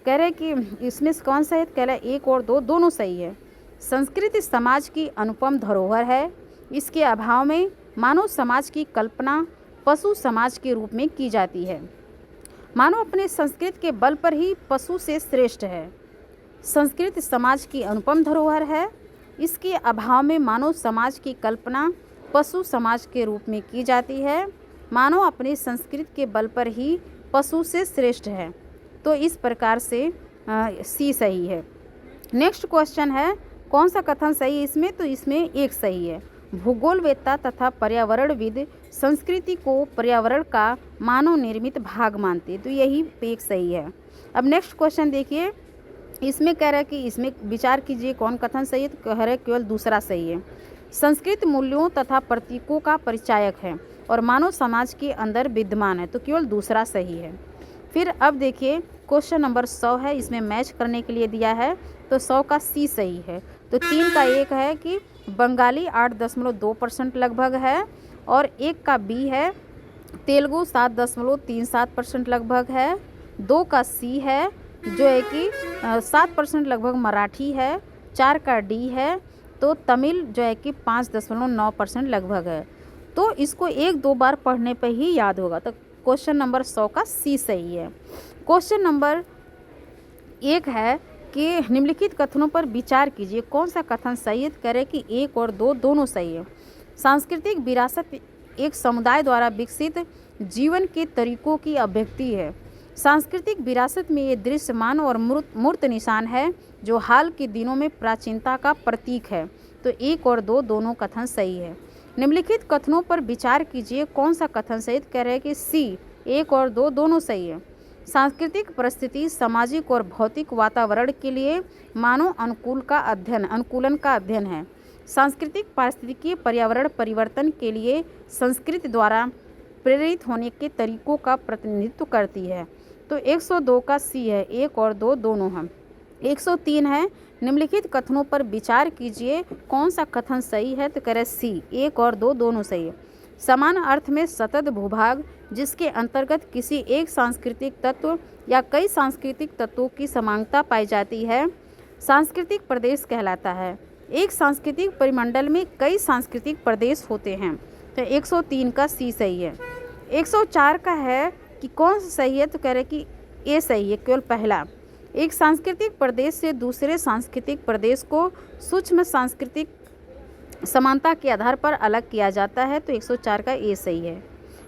कह रहे कि इसमें कौन सा है, कह रहा है 1 और 2 दोनों सही है। संस्कृति समाज की अनुपम धरोहर है, इसके अभाव में मानव समाज की कल्पना पशु समाज के रूप में की जाती है। मानव अपने संस्कृति के बल पर ही पशु से श्रेष्ठ है। संस्कृति समाज की अनुपम धरोहर है, इसके अभाव में मानव समाज की कल्पना पशु समाज के रूप में की जाती है। मानव अपनी संस्कृति के बल पर ही पशु से श्रेष्ठ है, तो इस प्रकार से सी सही है। नेक्स्ट क्वेश्चन है, कौन सा कथन सही है इसमें, तो इसमें 1 सही है। भूगोलवेत्ता तथा पर्यावरणविद संस्कृति को पर्यावरण का मानव निर्मित भाग मानते, तो यही 1 सही है। अब नेक्स्ट क्वेश्चन देखिए, इसमें कह रहा है कि इसमें विचार कीजिए कौन कथन सही है, तो कह रहा है केवल दूसरा सही है। संस्कृत मूल्यों तथा प्रतीकों का परिचायक है और मानव समाज के अंदर विद्यमान है, तो केवल दूसरा सही है। फिर अब देखिए क्वेश्चन नंबर 100 है, इसमें मैच करने के लिए दिया है, तो 100 का सी सही है। तो 3 का 1 है कि बंगाली 8.2% लगभग है, और 1 का बी है तेलुगु 7.37% लगभग है। 2 का सी है जो है कि 7% लगभग मराठी है। 4 का डी है तो तमिल जो है कि 5.9% लगभग है। तो इसको 1-2 बार पढ़ने पे ही याद होगा, तो क्वेश्चन नंबर 100 का सी सही है। क्वेश्चन नंबर 1 है कि निम्नलिखित कथनों पर विचार कीजिए, कौन सा कथन सही है, कह रहे कि 1 और 2 दोनों सही है। सांस्कृतिक विरासत एक समुदाय द्वारा विकसित जीवन के तरीकों की अभिव्यक्ति है। सांस्कृतिक विरासत में ये दृश्यमान और मूर्त निशान है जो हाल के दिनों में प्राचीनता का प्रतीक है, तो 1 और 2 दोनों कथन सही है। निम्नलिखित कथनों पर विचार कीजिए, कौन सा कथन सही, कह रहे हैं कि सी 1 और 2 दोनों सही है। सांस्कृतिक परिस्थिति सामाजिक और भौतिक वातावरण के लिए मानव अनुकूलन का अध्ययन है। सांस्कृतिक पारिस्थितिकीय पर्यावरण परिवर्तन के लिए संस्कृति द्वारा प्रेरित होने के तरीकों का प्रतिनिधित्व करती है, तो 102 का सी है, 1 और 2 दोनों हैं। 103 है, निम्नलिखित कथनों पर विचार कीजिए, कौन सा कथन सही है, तो कह रहे सी 1 और 2 दोनों सही है। समान अर्थ में सतत भूभाग जिसके अंतर्गत किसी एक सांस्कृतिक तत्व या कई सांस्कृतिक तत्वों की समानता पाई जाती है सांस्कृतिक प्रदेश कहलाता है। एक सांस्कृतिक परिमंडल में कई सांस्कृतिक प्रदेश होते हैं। तो 103 का सी सही है। 104 का है कि कौन सा सही है, तो कह रहे कि ए सही है, केवल पहला। एक सांस्कृतिक प्रदेश से दूसरे सांस्कृतिक प्रदेश को सूक्ष्म सांस्कृतिक समानता के आधार पर अलग किया जाता है। तो 104 का ए सही है।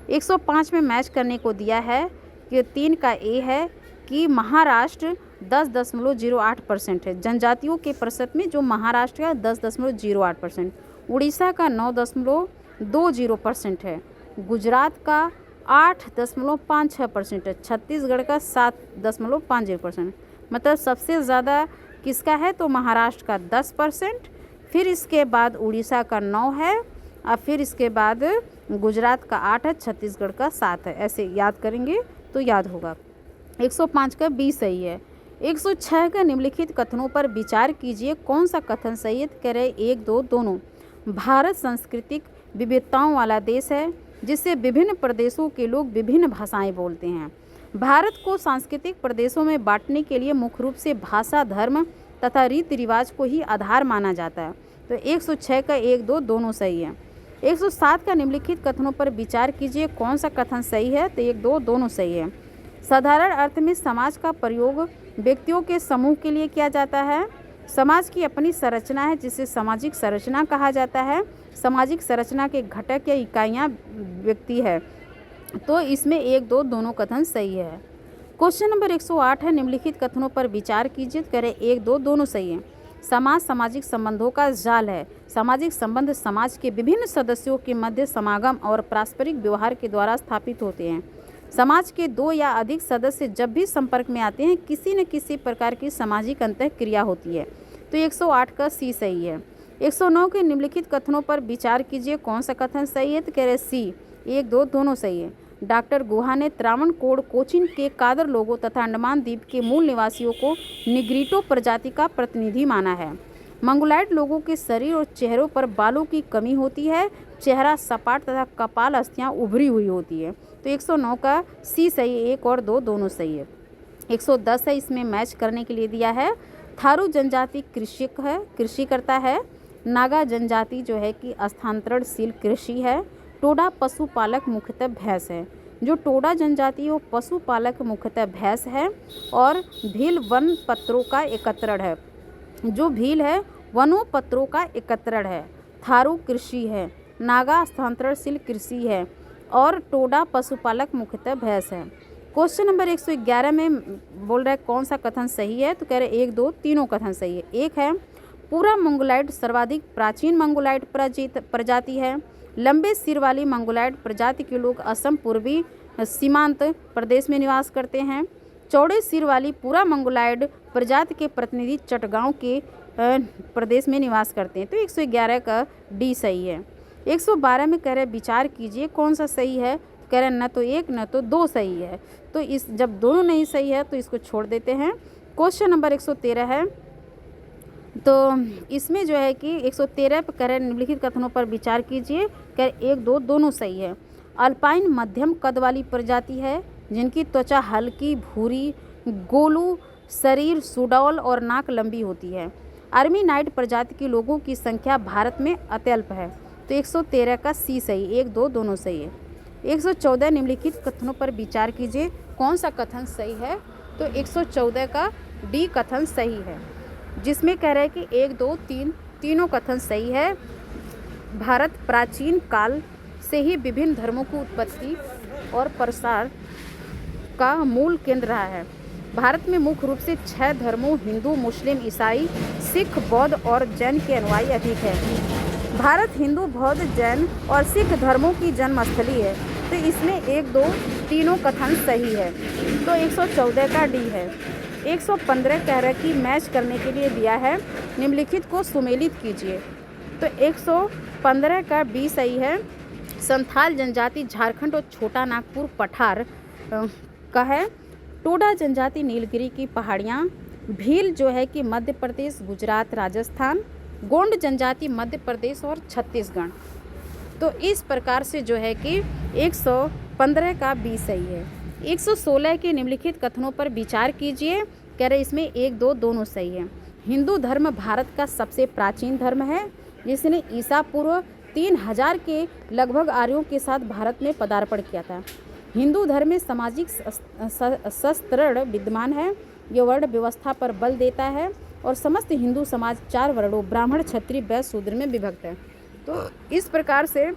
105 में मैच करने को दिया है कि 3 का ए है कि महाराष्ट्र 10.08% है। जनजातियों के प्रतिशत में जो महाराष्ट्र का 10.08%, उड़ीसा का 9.20% है, गुजरात का 8.56% है, छत्तीसगढ़ का 7.50%। मतलब सबसे ज़्यादा किसका है, तो महाराष्ट्र का 10%, फिर इसके बाद उड़ीसा का 9 है, और फिर इसके बाद गुजरात का 8 है, छत्तीसगढ़ का 7 है। ऐसे याद करेंगे तो याद होगा। 105 का बी सही है। 106 का निम्नलिखित कथनों पर विचार कीजिए, कौन सा कथन सही है, कह रहे 1, 2 दोनों। भारत सांस्कृतिक विविधताओं वाला देश है जिससे विभिन्न प्रदेशों के लोग विभिन्न भाषाएं बोलते हैं। भारत को सांस्कृतिक प्रदेशों में बांटने के लिए मुख्य रूप से भाषा, धर्म तथा रीति रिवाज को ही आधार माना जाता है। तो 106 का 1, 2 दोनों सही है। 107 का निम्नलिखित कथनों पर विचार कीजिए, कौन सा कथन सही है, तो 1, 2 दोनों सही है। साधारण अर्थ में समाज का प्रयोग व्यक्तियों के समूह के लिए किया जाता है। समाज की अपनी संरचना है जिसे सामाजिक संरचना कहा जाता है। सामाजिक संरचना के घटक या इकाइयाँ व्यक्ति है। तो इसमें 1, 2 दोनों कथन सही है। क्वेश्चन नंबर 108 है, निम्नलिखित कथनों पर विचार कीजिए, करें 1, 2 दोनों सही है। समाज सामाजिक संबंधों का जाल है। सामाजिक संबंध समाज के विभिन्न सदस्यों के मध्य समागम और पारस्परिक व्यवहार के द्वारा स्थापित होते हैं। समाज के 2 या अधिक सदस्य जब भी संपर्क में आते हैं किसी न किसी प्रकार की सामाजिक अंतःक्रिया होती है। तो 108 का सी सही है। 109 के निम्नलिखित कथनों पर विचार कीजिए, कौन सा कथन सही है, तो कह रहे सी। 1, 2 दोनों सही है। डॉक्टर गुहा ने त्रावणकोर, कोचीन के कादर लोगों तथा अंडमान द्वीप के मूल निवासियों को निग्रिटो प्रजाति का प्रतिनिधि माना है। मंगोलाइड लोगों के शरीर और चेहरों पर बालों की कमी होती है। चेहरा सपाट तथा कपाल अस्थियाँ उभरी हुई होती है। तो 109 का सी सही है। 1 और 2 दोनों सही है। 110 है, इसमें मैच करने के लिए दिया है। थारू जनजाति कृषि करता है। नागा जनजाति जो है कि स्थानांतरणशील कृषि है। टोडा पशुपालक मुख्यतः भैंस है। जो टोडा जनजाति वो पशुपालक मुख्यतः भैंस है। और भील वन पत्रों का एकत्रण है। जो भील है वनों पत्रों का एकत्रण है। थारू कृषि है। नागा स्थानांतरणशील कृषि है। और टोडा पशुपालक मुख्यतः भैंस है। क्वेश्चन नंबर 111 में बोल रहा है कौन सा कथन सही है, तो कह रहे 1, 2 तीनों कथन सही है। 1 है पूरा मंगोलाइड सर्वाधिक प्राचीन मंगोलाइड प्रजाति है। लंबे सिर वाली मंगोलाइड प्रजाति के लोग असम पूर्वी सीमांत प्रदेश में निवास करते हैं। चौड़े सिर वाली पूरा मंगोलाइड प्रजाति के प्रतिनिधि चटगांव के प्रदेश में निवास करते हैं। तो 111 का डी सही है। 112 में कह रहे विचार कीजिए, कौन सा सही है, कह रहे न तो 1 न तो 2 सही है। तो इस जब दोनों नहीं सही है तो इसको छोड़ देते हैं। क्वेश्चन नंबर 113 है, तो इसमें जो है कि 113 पर कह रहे निम्नलिखित कथनों पर विचार कीजिए, कह रहे 1, 2 दोनों सही है। अल्पाइन मध्यम कद वाली प्रजाति है जिनकी त्वचा हल्की भूरी, गोलू शरीर, सुडौल और नाक लंबी होती है। आर्मीनाइट प्रजाति के लोगों की संख्या भारत में अत्यल्प है। तो 113 का सी सही। 1, 2 दोनों सही है। 114 निम्नलिखित कथनों पर विचार कीजिए, कौन सा कथन सही है, तो 114 का डी कथन सही है। जिसमें कह रहे हैं कि 1, 2, 3 तीनों कथन सही है। भारत प्राचीन काल से ही विभिन्न धर्मों की उत्पत्ति और प्रसार का मूल केंद्र रहा है। भारत में मुख्य रूप से 6 धर्मों हिंदू, मुस्लिम, ईसाई, सिख, बौद्ध और जैन के अनुयायी अधिक है। भारत हिंदू, बौद्ध, जैन और सिख धर्मों की जन्मस्थली है। तो इसमें 1, 2 तीनों कथन सही है। तो 114 का डी है। 115 कह रहा कि मैच करने के लिए दिया है, निम्नलिखित को सुमेलित कीजिए। तो 115 का बी सही है। संथाल जनजाति झारखंड और छोटा नागपुर पठार का है। टोडा जनजाति नीलगिरी की पहाड़ियाँ। भील जो है कि मध्य प्रदेश, गुजरात, राजस्थान। गोंड जनजाति मध्य प्रदेश और छत्तीसगढ़। तो इस प्रकार से जो है कि 115 का बी सही है। 116 के निम्नलिखित कथनों पर विचार कीजिए, कह रहे इसमें 1, 2 दोनों सही है। हिंदू धर्म भारत का सबसे प्राचीन धर्म है, जिसने ईसा पूर्व 3000 के लगभग आर्यों के साथ भारत में पदार्पण किया था। हिंदू धर्म में सामाजिक शस्त्र विद्यमान है। यह वर्ण व्यवस्था पर बल देता है और समस्त हिंदू समाज 4 वर्णों ब्राह्मण, क्षत्रिय, वैश्य, शूद्र में विभक्त है। तो इस प्रकार से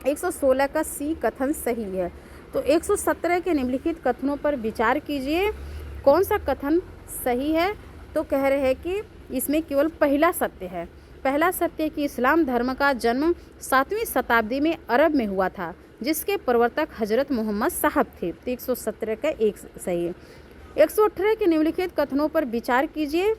116 का सी कथन सही है। तो 117 के निम्नलिखित कथनों पर विचार कीजिए, कौन सा कथन सही है। तो कह रहे हैं कि इसमें केवल पहला सत्य है। पहला सत्य कि इस्लाम धर्म का जन्म 7वीं शताब्दी में अरब में हुआ था, जिसके प्रवर्तक हजरत मोहम्मद साहब थे। तो 117 का एक सही है। 118 के निम्नलिखित कथनों पर विचार कीजिए,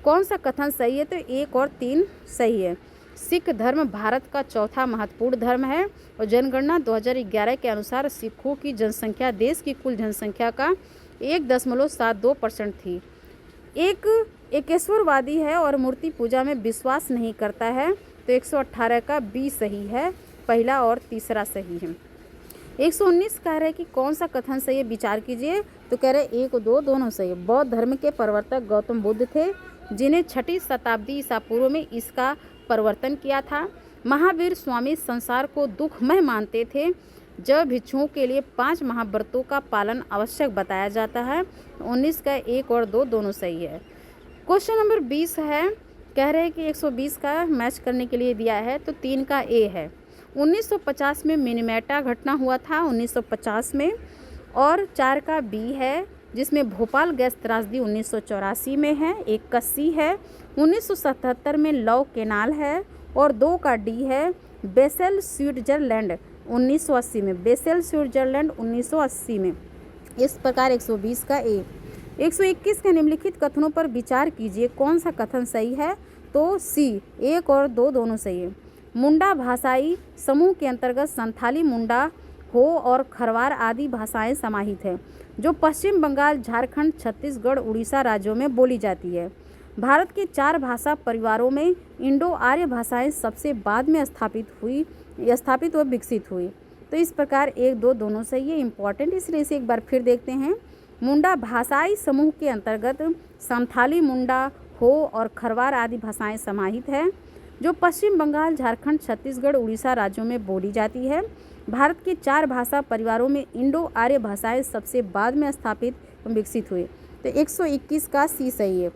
कौन सा कथन सही है। तो 1 और 3 सही है। सिख धर्म भारत का चौथा महत्वपूर्ण धर्म है और जनगणना 2011 के अनुसार सिखों की जनसंख्या देश की कुल जनसंख्या का 1.72% थी। एक एकेश्वरवादी है और मूर्ति पूजा में विश्वास नहीं करता है। तो 118 का बी सही है, पहला और तीसरा सही है। 119 कह रहे कि कौन सा कथन सही है, विचार कीजिए। तो कह रहे 1 और 2 दोनों सही है। बौद्ध धर्म के प्रवर्तक गौतम बुद्ध थे, जिन्हें 6वीं शताब्दी ईसा पूर्व में इसका परिवर्तन किया था। महावीर स्वामी संसार को दुखमय मानते थे, जब भिक्षुओं के लिए 5 महाव्रतों का पालन आवश्यक बताया जाता है। 19 का 1 और 2 दोनों सही है। क्वेश्चन नंबर 20 है, कह रहे हैं कि 120 का मैच करने के लिए दिया है। तो 3 का ए है। 1950 में मिनीमेटा घटना हुआ था, 1950 में। और 4 का बी है, जिसमें भोपाल गैस त्रासदी 1984 में है। 1 का सी है, 1977 में लव केनाल है। और 2 का डी है, बेसेल स्विट्जरलैंड 1980 में। बेसेल स्विट्जरलैंड 1980 में। इस प्रकार 120 का ए। 121 के निम्नलिखित कथनों पर विचार कीजिए, कौन सा कथन सही है। तो सी 1 और 2 दोनों सही है। मुंडा भाषाई समूह के अंतर्गत संथाली, मुंडा, हो और खरवार आदि भाषाएं समाहित हैं, जो पश्चिम बंगाल, झारखंड, छत्तीसगढ़, उड़ीसा राज्यों में बोली जाती है। भारत के 4 भाषा परिवारों में इंडो आर्य भाषाएं सबसे बाद में स्थापित व विकसित हुई। तो इस प्रकार 1, 2 दोनों सही है, इंपॉर्टेंट, इसलिए इसे एक बार फिर देखते हैं। मुंडा भाषाई समूह के अंतर्गत संथाली, मुंडा, हो और खरवार आदि भाषाएं समाहित है, जो पश्चिम बंगाल, झारखंड, छत्तीसगढ़, उड़ीसा राज्यों में बोली जाती है। भारत के 4 भाषा परिवारों में इंडो आर्य भाषाएं सबसे बाद में स्थापित व विकसित हुई। तो 121 का सी सही है।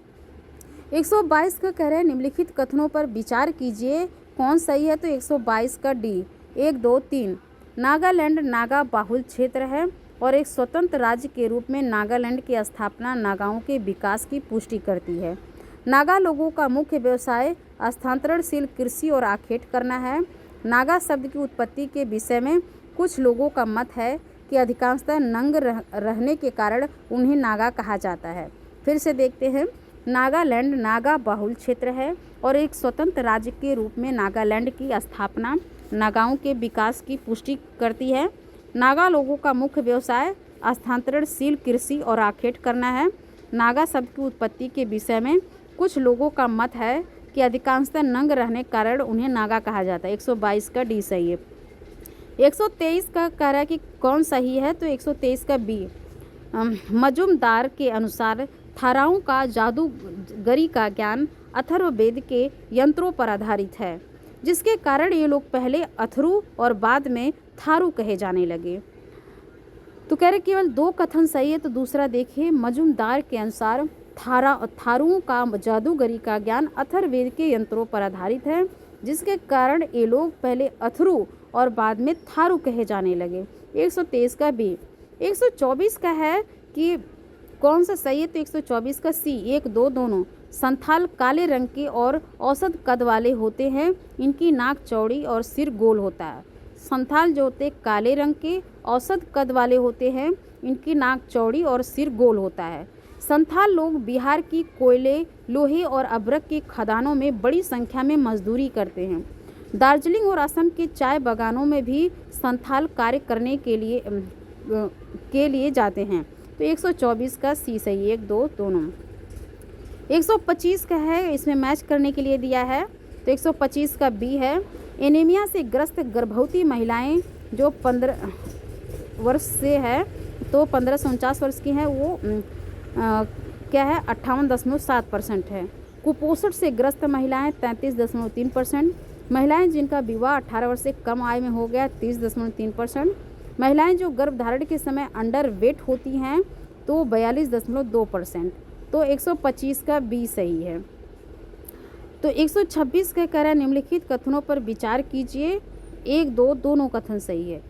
122 का कह रहे हैं निम्नलिखित कथनों पर विचार कीजिए, कौन सही है। तो 122 का डी। 1, 2, 3। नागालैंड नागा बाहुल क्षेत्र है और एक स्वतंत्र राज्य के रूप में नागालैंड की स्थापना नागाओं के विकास की पुष्टि करती है। नागा लोगों का मुख्य व्यवसाय स्थानांतरणशील कृषि और आखेट करना है। नागा शब्द की उत्पत्ति के विषय में कुछ लोगों का मत है कि अधिकांशतः नंग रहने के कारण उन्हें नागा कहा जाता है। फिर से देखते हैं, नागालैंड नागा बहुल क्षेत्र है और एक स्वतंत्र राज्य के रूप में नागालैंड की स्थापना नागाओं के विकास की पुष्टि करती है। नागा लोगों का मुख्य व्यवसाय स्थानांतरणशील कृषि और आखेट करना है। नागा शब्द की उत्पत्ति के विषय में कुछ लोगों का मत है कि अधिकांशतः नंग रहने के कारण उन्हें नागा कहा जाता है। 122 का डी सही है। 123 का कह रहा है कि कौन सही है। तो 123 का बी। मजुमदार के अनुसार थाराओं का जादूगरी का ज्ञान अथर्ववेद के यंत्रों पर आधारित है, जिसके कारण ये लोग पहले अथर्व और बाद में थारू कहे जाने लगे। तो कह रहे केवल 2 कथन सही है। तो दूसरा देखिए, मजुमदार के अनुसार थारुओं का जादूगरी का ज्ञान अथर्ववेद के यंत्रों पर आधारित है, जिसके कारण ये लोग पहले अथर्व और बाद में थारू कहे जाने लगे। 123 का बी। 124 का है कि कौन सा सही है। तो 124 का सी। 1, 2 दोनों। संथाल काले रंग के और औसत कद वाले होते हैं, इनकी नाक चौड़ी और सिर गोल होता है। संथाल जो होते काले रंग के औसत कद वाले होते हैं, इनकी नाक चौड़ी और सिर गोल होता है। संथाल लोग बिहार की कोयले, लोहे और अभ्रक की खदानों में बड़ी संख्या में मजदूरी करते हैं। दार्जिलिंग और असम के चाय बागानों में भी संथाल कार्य करने के लिए जाते हैं। तो 124 का सी सही। 1, 2 दोनों। 125 का है, इसमें मैच करने के लिए दिया है। तो 125 का बी है। एनीमिया से ग्रस्त गर्भवती महिलाएं जो 15 वर्ष से है, तो 15 से 49 वर्ष की हैं, वो क्या है 58.7% है। कुपोषण से ग्रस्त महिलाएं 33.3%, महिलाएं जिनका विवाह 18 वर्ष से कम आयु में हो गया 30.3%, महिलाएं जो गर्भधारण के समय अंडर वेट होती हैं तो 42.2%। तो 125 का बी सही है। तो 126 का कह रहा है निम्नलिखित कथनों पर विचार कीजिए, 1, 2 दोनों कथन सही है।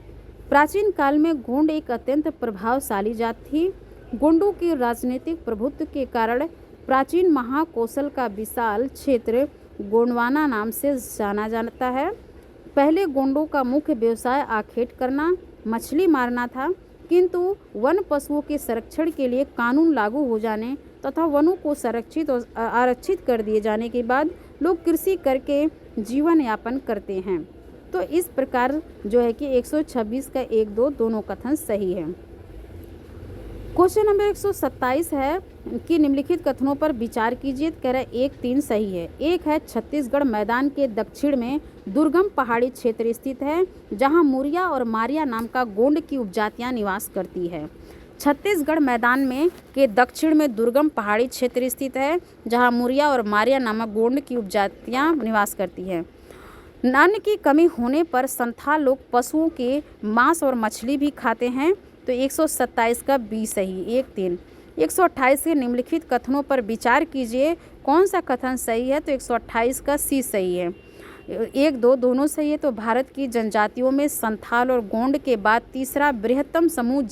प्राचीन काल में गोंड एक अत्यंत प्रभावशाली जाति थी। गोंडों के राजनीतिक प्रभुत्व के कारण प्राचीन महाकौशल का विशाल क्षेत्र गोंडवाना नाम से जाना जाता है। पहले गोंडों का मुख्य व्यवसाय आखेट करना, मछली मारना था, किंतु वन पशुओं के संरक्षण के लिए कानून लागू हो जाने तथा वनों को संरक्षित और आरक्षित कर दिए जाने के बाद लोग कृषि करके जीवन यापन करते हैं। तो इस प्रकार जो है कि 126 का 1, 2 दोनों कथन सही है। क्वेश्चन नंबर 127 है कि निम्नलिखित कथनों पर विचार कीजिए। कह रहा है 1, 3 सही है। एक है छत्तीसगढ़ मैदान के दक्षिण में दुर्गम पहाड़ी क्षेत्र स्थित है जहां मुरिया और मारिया नाम का गोंड की उपजातियां निवास करती है। छत्तीसगढ़ मैदान में के दक्षिण में दुर्गम पहाड़ी क्षेत्र स्थित है जहां मुरिया और मारिया नामक गोंड की उपजातियां निवास करती है। अन्न की कमी होने पर संथाल लोग पशुओं के मांस और मछली भी खाते हैं। तो 127 का बी सही। 1, 3। 128 के निम्नलिखित कथनों पर विचार कीजिए, कौन सा कथन सही है। तो 128 का सी सही है। 1, 2 दोनों सही है। तो भारत की जनजातियों में संथाल और गोंड के बाद तीसरा बृहत्तम समूह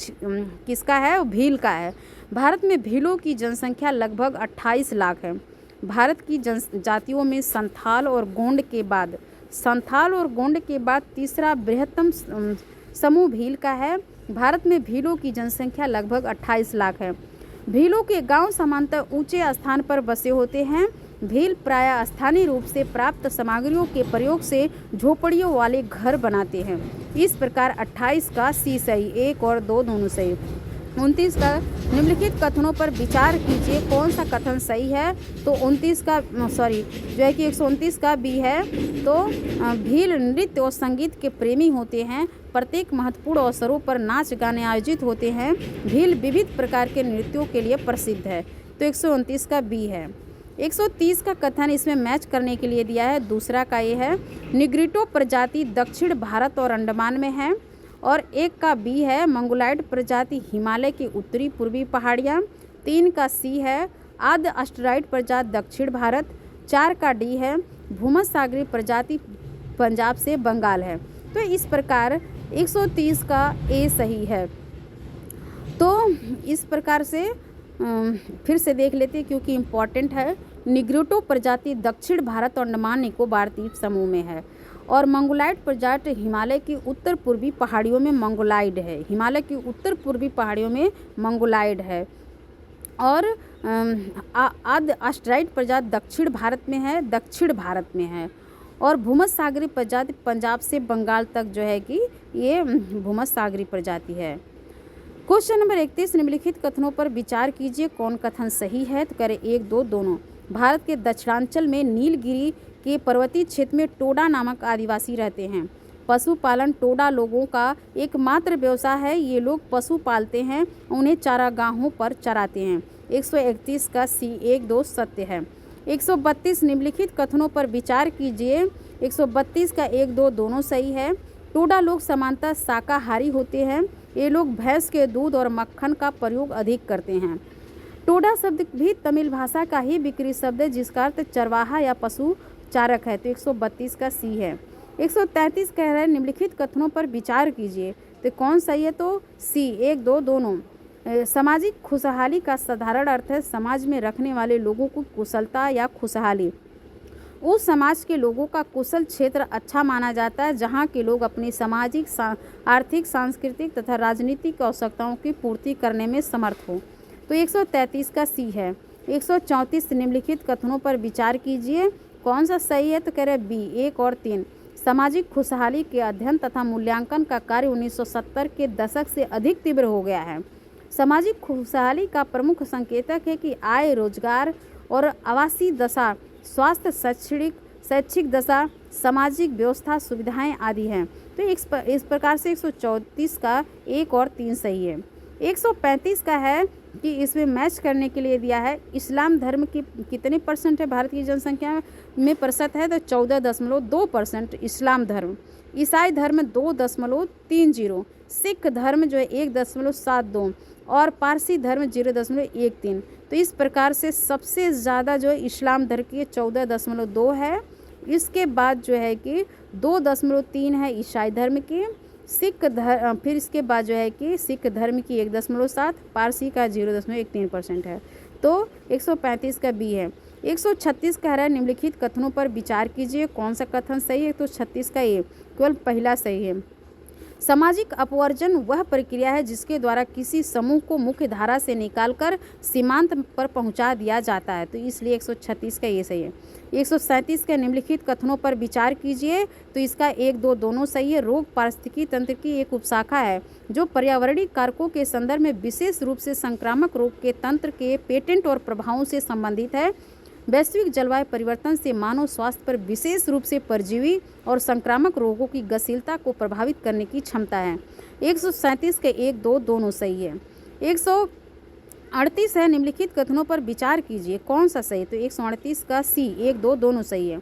किसका है? भील का है। भारत में भीलों की जनसंख्या लगभग 28 लाख है। भारत की जनजातियों में संथाल और गोंड के बाद तीसरा बृहत्तम समूह भील का है। भारत में भीलों की जनसंख्या लगभग 28 लाख है। भीलों के गांव सामान्यतः ऊंचे स्थान पर बसे होते हैं। भील प्रायः स्थानीय रूप से प्राप्त सामग्रियों के प्रयोग से झोपड़ियों वाले घर बनाते हैं। इस प्रकार 28 का सी सही। 1 और 2 दोनों सही। 29 का निम्नलिखित कथनों पर विचार कीजिए, कौन सा कथन सही है। तो 129 का बी है। तो भील नृत्य और संगीत के प्रेमी होते हैं। प्रत्येक महत्वपूर्ण अवसरों पर नाच गाने आयोजित होते हैं। भील विविध प्रकार के नृत्यों के लिए प्रसिद्ध है। तो 129 का बी है। 130 का कथन इसमें मैच करने के लिए दिया है। दूसरा का ये है, निग्रिटो प्रजाति दक्षिण भारत और अंडमान में है। और 1 का बी है, मंगोलाइड प्रजाति हिमालय की उत्तरी पूर्वी पहाड़ियाँ। 3 का सी है, आद्य अस्ट्राइड प्रजाति दक्षिण भारत। 4 का डी है, भूमध्यसागरीय प्रजाति पंजाब से बंगाल है। तो इस प्रकार 130 का ए सही है। तो इस प्रकार से फिर से देख लेते हैं क्योंकि इम्पॉर्टेंट है। निग्रिटो प्रजाति दक्षिण भारत और अंडमान निकोबार द्वीप समूह में है। और मंगोलाइड प्रजाति हिमालय की उत्तर पूर्वी पहाड़ियों में मंगोलाइड है। हिमालय की उत्तर पूर्वी पहाड़ियों में मंगोलाइड है। और आद्य अस्ट्राइड प्रजाति दक्षिण भारत में है। और भूमध्यसागरीय प्रजाति पंजाब से बंगाल तक जो है कि ये भूमध्यसागरीय प्रजाति है। क्वेश्चन नंबर 31 निम्नलिखित कथनों पर विचार कीजिए, कौन कथन सही है। तो करें 1, 2 दोनों। भारत के दक्षिणांचल में नीलगिरी के पर्वतीय क्षेत्र में टोडा नामक आदिवासी रहते हैं। पशुपालन टोडा लोगों का एकमात्र व्यवसाय है। ये लोग पशु पालते हैं, उन्हें चारागाहों पर चराते हैं। 131 का सी। 1, 2 सत्य है। 132 निम्नलिखित कथनों पर विचार कीजिए। 132 का 1, 2 दोनों सही है। टोडा लोग सामान्यतः शाकाहारी होते हैं। ये लोग भैंस के दूध और मक्खन का प्रयोग अधिक करते हैं। टोडा शब्द भी तमिल भाषा का ही विकृत शब्द है जिसका अर्थ चरवाहा या पशु चारक है। तो 132 का सी है। 133 कह रहे हैं निम्नलिखित कथनों पर विचार कीजिए, तो कौन सही है। तो सी। 1, 2 दोनों। सामाजिक खुशहाली का साधारण अर्थ है समाज में रखने वाले लोगों को कुशलता या खुशहाली। उस समाज के लोगों का कुशल क्षेत्र अच्छा माना जाता है जहाँ के लोग अपनी सामाजिक, आर्थिक, सांस्कृतिक तथा राजनीतिक आवश्यकताओं की पूर्ति करने में समर्थ हो। तो 133 का सी है। 134 निम्नलिखित कथनों पर विचार कीजिए, कौन सा सही है। तो कह रहे बी। 1 और 3। सामाजिक खुशहाली के अध्ययन तथा मूल्यांकन का कार्य 1970 के दशक से अधिक तीव्र हो गया है। सामाजिक खुशहाली का प्रमुख संकेतक है कि आय, रोजगार और आवासीय दशा, स्वास्थ्य, शैक्षिक दशा, सामाजिक व्यवस्था, सुविधाएं आदि हैं। तो इस प्रकार से 134 का 1 और 3 सही है। 135 का है कि इसमें मैच करने के लिए दिया है इस्लाम धर्म की कितने परसेंट है भारत की जनसंख्या में प्रतिशत है, तो 14.2% इस्लाम धर्म। ईसाई धर्म 2.30, सिख धर्म जो है 1.72 और पारसी धर्म 0.13। तो इस प्रकार से सबसे ज़्यादा जो है इस्लाम धर्म की 14.2 है। इसके बाद जो है कि 2.3 है ईसाई धर्म की, सिख धर्म, फिर इसके बाद जो है कि सिख धर्म की 1.7, पारसी का 0.13% है। तो 135 का बी है। 136 कह रहा है निम्नलिखित कथनों पर विचार कीजिए, कौन सा कथन सही है, तो 36 का ए, केवल पहला सही है। सामाजिक अपवर्जन वह प्रक्रिया है जिसके द्वारा किसी समूह को मुख्य धारा से निकालकर सीमांत पर पहुंचा दिया जाता है, तो इसलिए 136 का ये सही है। 137 के निम्नलिखित कथनों पर विचार कीजिए, तो इसका 1, 2 दोनों सही है। रोग पारिस्थितिकी तंत्र की एक उपशाखा है जो पर्यावरणीय कारकों के संदर्भ में विशेष रूप से संक्रामक रोग के तंत्र के पेटेंट और प्रभावों से संबंधित है। वैश्विक जलवायु परिवर्तन से मानव स्वास्थ्य पर विशेष रूप से परजीवी और संक्रामक रोगों की गतिशीलता को प्रभावित करने की क्षमता है। 137 के 1, 2 दोनों सही है। 138 है निम्नलिखित कथनों पर विचार कीजिए, कौन सा सही, तो 138 का सी, 1, 2 दोनों सही है।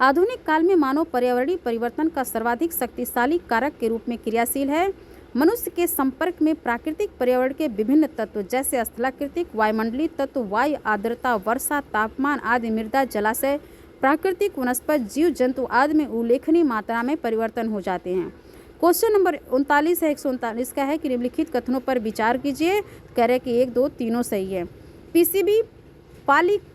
आधुनिक काल में मानव पर्यावरणीय परिवर्तन का सर्वाधिक शक्तिशाली कारक के रूप में क्रियाशील है। मनुष्य के संपर्क में प्राकृतिक पर्यावरण के विभिन्न तत्व जैसे स्थलाकृतिक, वायुमंडलीय तत्व, वायु, आर्द्रता, वर्षा, तापमान आदि, मृदा, जलाशय, प्राकृतिक वनस्पति, जीव जंतु आदि में उल्लेखनीय मात्रा में परिवर्तन हो जाते हैं। क्वेश्चन नंबर 39 है, 139 का है कि निम्नलिखित कथनों पर विचार कीजिए, कह रहे कि 1, 2 तीनों सही है। पीसीबी पॉलीक्लोरिनेटेड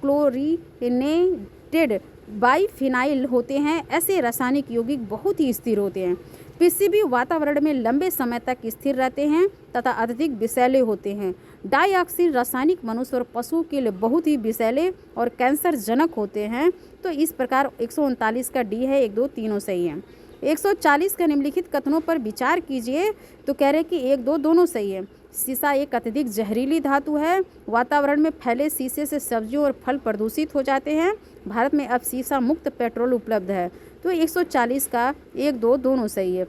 बाइफिनाइल होते हैं। ऐसे रासायनिक यौगिक बहुत ही स्थिर होते हैं। पीसीबी वातावरण में लंबे समय तक स्थिर रहते हैं तथा अत्यधिक विषैले होते हैं। डाइऑक्सिन रासायनिक मनुष्य और पशु के लिए बहुत ही विषैले और कैंसर जनक होते हैं। तो इस प्रकार 139 का डी है, 1, 2 तीनों सही है। 140 का निम्नलिखित कथनों पर विचार कीजिए, तो कह रहे कि 1, 2 दोनों सही है। सीसा एक अत्यधिक जहरीली धातु है। वातावरण में फैले शीशे से सब्जियों और फल प्रदूषित हो जाते हैं। भारत में अब सीसा मुक्त पेट्रोल उपलब्ध है। तो 140 का 1, 2 दोनों सही है।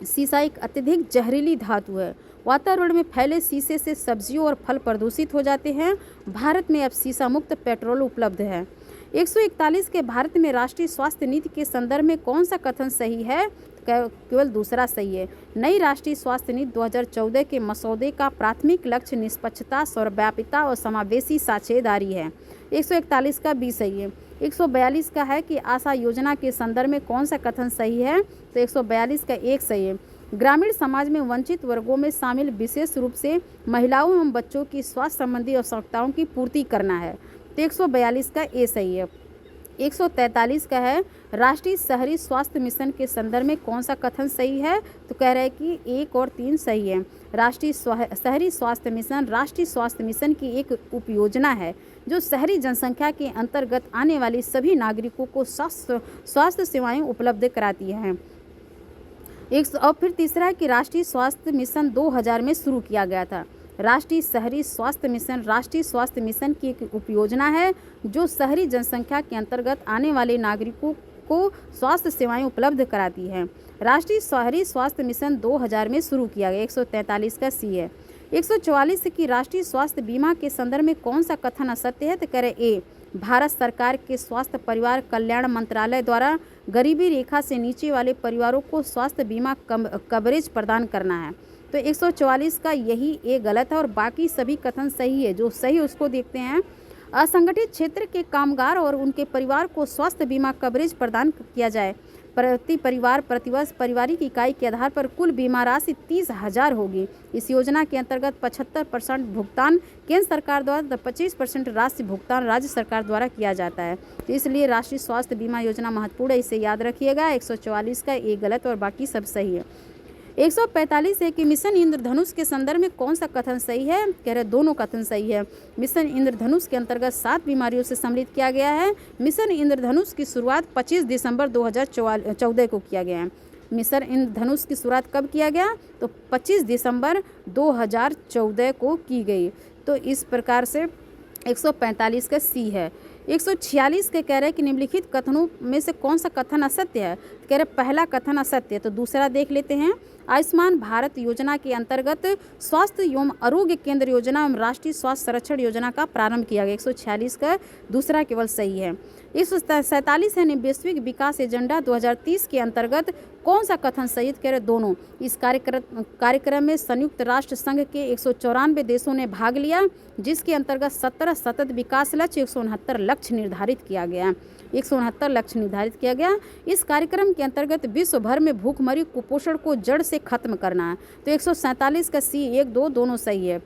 सीसा एक अत्यधिक जहरीली धातु है। वातावरण में फैले शीशे से सब्जियों और फल प्रदूषित हो जाते हैं। भारत में अब सीसा मुक्त पेट्रोल उपलब्ध है। 141 के भारत में राष्ट्रीय स्वास्थ्य नीति के संदर्भ में कौन सा कथन सही है, केवल दूसरा सही है। नई राष्ट्रीय स्वास्थ्य नीति 2014 के मसौदे का प्राथमिक लक्ष्य निष्पक्षता, सर्वव्यापीता और समावेशी साझेदारी है। 141 का बी सही है। 142 का है कि आशा योजना के संदर्भ में कौन सा कथन सही है, तो 142 का 1 सही है। ग्रामीण समाज में वंचित वर्गों में शामिल विशेष रूप से महिलाओं एवं बच्चों की स्वास्थ्य संबंधी आवश्यकताओं की पूर्ति करना है, तो 142 का ए सही है। 143 का है राष्ट्रीय शहरी स्वास्थ्य मिशन के संदर्भ में कौन सा कथन सही है, तो कह रहे हैं कि 1 और 3 सही है। राष्ट्रीय शहरी स्वास्थ्य मिशन राष्ट्रीय स्वास्थ्य मिशन की एक उपयोजना है जो शहरी जनसंख्या के अंतर्गत आने वाली सभी नागरिकों को स्वास्थ्य सेवाएं उपलब्ध कराती है। और फिर तीसरा है कि राष्ट्रीय स्वास्थ्य मिशन 2000 में शुरू किया गया था। राष्ट्रीय शहरी स्वास्थ्य मिशन राष्ट्रीय स्वास्थ्य मिशन की एक उपयोजना है जो शहरी जनसंख्या के अंतर्गत आने वाले नागरिकों को स्वास्थ्य सेवाएं उपलब्ध कराती है। राष्ट्रीय शहरी स्वास्थ्य मिशन 2000 में शुरू किया गया। 143 का सी है। 144 की राष्ट्रीय स्वास्थ्य बीमा के संदर्भ में कौन सा कथन असत्य है, तो कह रहे ए, भारत सरकार के स्वास्थ्य परिवार कल्याण मंत्रालय द्वारा गरीबी रेखा से नीचे वाले परिवारों को स्वास्थ्य बीमा कवरेज प्रदान करना है। तो 144 का यही ए गलत है और बाकी सभी कथन सही है। जो सही उसको देखते हैं। असंगठित क्षेत्र के कामगार और उनके परिवार को स्वास्थ्य बीमा कवरेज प्रदान किया जाए। प्रति परिवार प्रतिवर्ष पारिवारिक इकाई के आधार पर कुल बीमा राशि 30,000 होगी। इस योजना के अंतर्गत 75% भुगतान केंद्र सरकार द्वारा, 25% राशि भुगतान राज्य सरकार द्वारा किया जाता है। तो इसलिए राष्ट्रीय स्वास्थ्य बीमा योजना महत्वपूर्ण है, इसे याद रखिएगा। 144 का एक गलत और बाकी सब सही है। 145 है कि मिशन इंद्रधनुष के संदर्भ में कौन सा कथन सही है, कह रहे दोनों कथन सही है। मिशन इंद्रधनुष के अंतर्गत 7 बीमारियों से सम्मिलित किया गया है। मिशन इंद्रधनुष की शुरुआत 25 दिसंबर 2014 को किया गया है। मिशन इंद्रधनुष की शुरुआत कब किया गया, तो 25 दिसंबर 2014 को की गई। तो इस प्रकार से 145 का सी है। 146 के कह रहे हैं कि निम्नलिखित कथनों में से कौन सा कथन असत्य है। कह रहे पहला कथन असत्य है, तो दूसरा देख लेते हैं। आयुष्मान भारत योजना के अंतर्गत स्वास्थ्य एवं आरोग्य केंद्र योजना एवं राष्ट्रीय स्वास्थ्य संरक्षण योजना का प्रारंभ किया गया। 146 का दूसरा केवल सही है। 147 है वैश्विक विकास एजेंडा 2030 के अंतर्गत कौन सा कथन सही? कह रहे दोनों। इस कार्यक्रम में संयुक्त राष्ट्र संघ के 194 देशों ने भाग लिया, जिसके अंतर्गत 17 सतत विकास लक्ष्य 169 लक्ष्य निर्धारित किया गया। 169 लक्ष्य निर्धारित किया गया। इस कार्यक्रम के अंतर्गत विश्व भर में भूखमरी कुपोषण को जड़ से खत्म करना है। तो 147 का सी 1 2 दोनों सही है।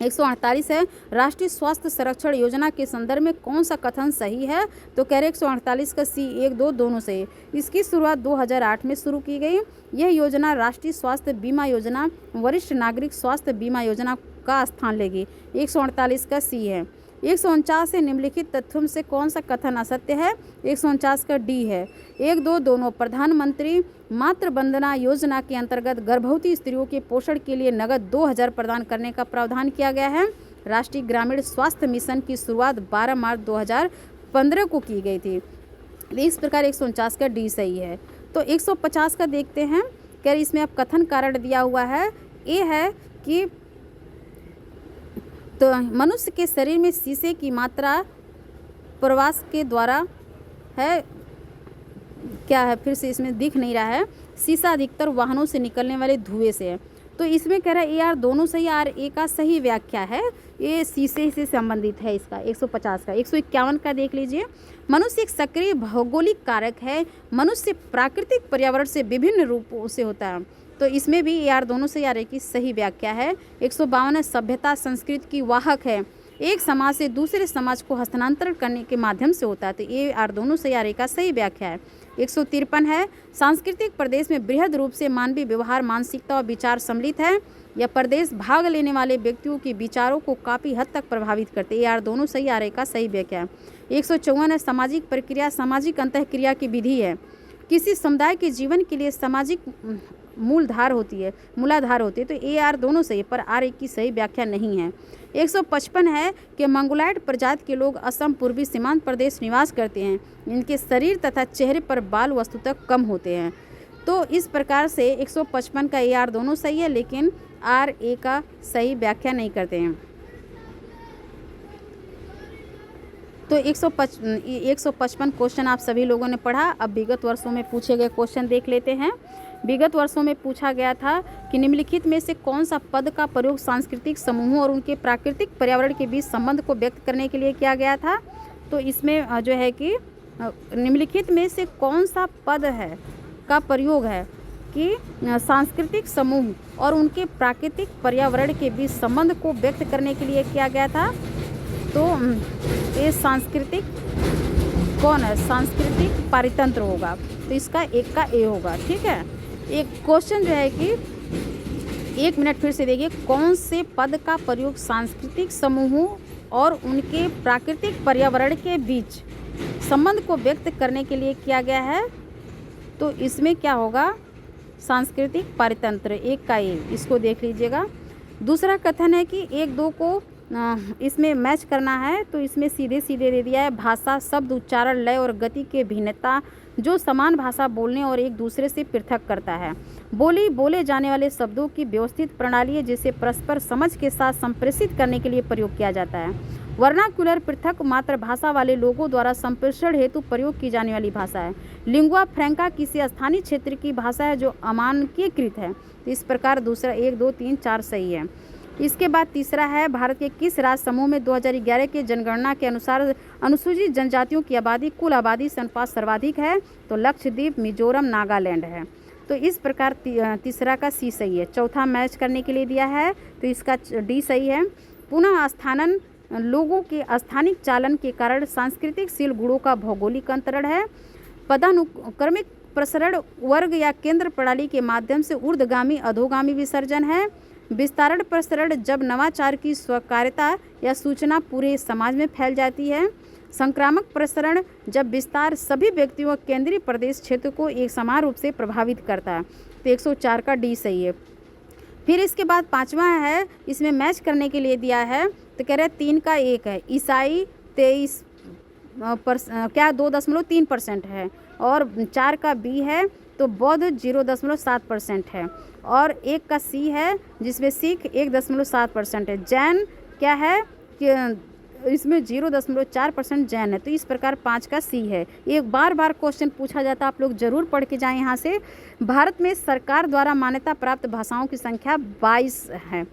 148 है राष्ट्रीय स्वास्थ्य संरक्षण योजना के संदर्भ में कौन सा कथन सही है? तो कह रहे 148 का सी 1 2 दोनों सही है। इसकी शुरुआत 2008 में शुरू की गई। यह योजना राष्ट्रीय स्वास्थ्य बीमा योजना वरिष्ठ नागरिक स्वास्थ्य बीमा योजना का स्थान लेगी। 148 का सी है। 149 से निम्नलिखित तथ्यों से कौन सा कथन असत्य है? 149 का डी है। 1 2 दोनों। प्रधानमंत्री मातृ वंदना योजना के अंतर्गत गर्भवती स्त्रियों के पोषण के लिए नगद 2000 प्रदान करने का प्रावधान किया गया है। राष्ट्रीय ग्रामीण स्वास्थ्य मिशन की शुरुआत 12 मार्च 2015 को की गई थी। इस प्रकार 149 का डी सही है। तो 150 का देखते हैं। क्या इसमें अब कथन कारण दिया हुआ है? ए है कि तो मनुष्य के शरीर में शीशे की मात्रा प्रवास के द्वारा है। क्या है फिर से इसमें दिख नहीं रहा है। शीशा अधिकतर वाहनों से निकलने वाले धुएं से है। तो इसमें कह रहा है ए आर दोनों सही। आर ए का सही व्याख्या है, ये शीशे से संबंधित है इसका। 150 का। 151 का देख लीजिए। मनुष्य एक सक्रिय भौगोलिक कारक है। मनुष्य प्राकृतिक पर्यावरण से विभिन्न रूपों से होता है। तो इसमें भी ए आर दोनों सही। आर ए की सही व्याख्या है। 152 सभ्यता संस्कृति की वाहक है। एक समाज से दूसरे समाज को हस्तांतरण करने के माध्यम से होता है। तो ए आर दोनों सही। आर ए का सही व्याख्या है। 153 है सांस्कृतिक प्रदेश में बृहद रूप से मानवीय व्यवहार मानसिकता और विचार सम्मिलित है। यह प्रदेश भाग लेने वाले व्यक्तियों के विचारों को काफ़ी हद तक प्रभावित करते हैं। ए आर दोनों सही। आर ए का सही व्याख्या है। 154 है सामाजिक प्रक्रिया सामाजिक अंतःक्रिया की विधि है। किसी समुदाय के जीवन के लिए सामाजिक मूलाधार होती है। तो ए आर दोनों सही, पर आर ए की सही व्याख्या नहीं है। 155 है कि मंगोलाइड प्रजाति के लोग असम पूर्वी सीमांत प्रदेश निवास करते हैं। इनके शरीर तथा चेहरे पर बाल वस्तुतः कम होते हैं। तो इस प्रकार से 155 का ए आर दोनों सही है, लेकिन आर ए का सही व्याख्या नहीं करते हैं। तो 155 क्वेश्चन आप सभी लोगों ने पढ़ा। अब विगत वर्षों में पूछे गए क्वेश्चन देख लेते हैं। विगत वर्षों में पूछा गया था कि निम्नलिखित में से कौन सा पद का प्रयोग सांस्कृतिक समूहों और उनके प्राकृतिक पर्यावरण के बीच संबंध को व्यक्त करने के लिए किया गया था। तो इसमें जो है कि निम्नलिखित में से कौन सा पद है का प्रयोग है कि सांस्कृतिक समूह और उनके प्राकृतिक पर्यावरण के बीच संबंध को व्यक्त करने के लिए किया गया था। तो ये सांस्कृतिक कौन है? सांस्कृतिक पारितंत्र होगा। तो इसका एक का ए होगा। ठीक है। एक क्वेश्चन जो है कि 1 मिनट फिर से देखिए। कौन से पद का प्रयोग सांस्कृतिक समूहों और उनके प्राकृतिक पर्यावरण के बीच संबंध को व्यक्त करने के लिए किया गया है? तो इसमें क्या होगा? सांस्कृतिक पारितंत्र। एक का ए, इसको देख लीजिएगा। दूसरा कथन है कि 1 2 को इसमें मैच करना है। तो इसमें सीधे सीधे दे दिया है भाषा शब्द उच्चारण लय और गति के भिन्नता जो समान भाषा बोलने और एक दूसरे से पृथक करता है। बोले जाने वाले शब्दों की व्यवस्थित प्रणाली है जिसे परस्पर समझ के साथ संप्रेषित करने के लिए प्रयोग किया जाता है। वर्नाक्युलर पृथक मातृभाषा वाले लोगों द्वारा संप्रेषण हेतु प्रयोग की जाने वाली भाषा है। लिंगुआ फ्रैंका किसी स्थानीय क्षेत्र की भाषा है जो अमानकीकृत है। तो इस प्रकार दूसरा 1 2 3 4 सही है। इसके बाद तीसरा है भारत के किस राज्य समूह में 2011 के जनगणना के अनुसार अनुसूचित जनजातियों की आबादी कुल आबादी से अनुपात सर्वाधिक है? तो लक्षद्वीप, मिजोरम, नागालैंड है। तो इस प्रकार तीसरा का सी सही है। चौथा मैच करने के लिए दिया है, तो इसका डी सही है। पुनः स्थानन लोगों के स्थानिक चालन के कारण सांस्कृतिक शील गुणों का भौगोलिक अंतरण है। पदानुक्रमिक प्रसरण वर्ग या केंद्र प्रणाली के माध्यम से ऊर्ध्वगामी अधोगामी विसर्जन है। विस्तारण प्रसरण जब नवाचार की स्वीकार्यता या सूचना पूरे समाज में फैल जाती है। संक्रामक प्रसरण जब विस्तार सभी व्यक्तियों और केंद्रीय प्रदेश क्षेत्र को एक समान रूप से प्रभावित करता है। तो 104 का डी सही है। फिर इसके बाद पांचवा है, इसमें मैच करने के लिए दिया है। तो कह रहे हैं 3 का 1 है। ईसाई 23 क्या 2.3% है, और 4 का बी है तो बौद्ध 0.7% है, और 1 का सी है जिसमें सिख 1.7% है। जैन क्या है कि इसमें 0.4% जैन है। तो इस प्रकार 5 का सी है। एक बार क्वेश्चन पूछा जाता है, आप लोग जरूर पढ़ के जाएं यहाँ से। भारत में सरकार द्वारा मान्यता प्राप्त भाषाओं की संख्या 22 है।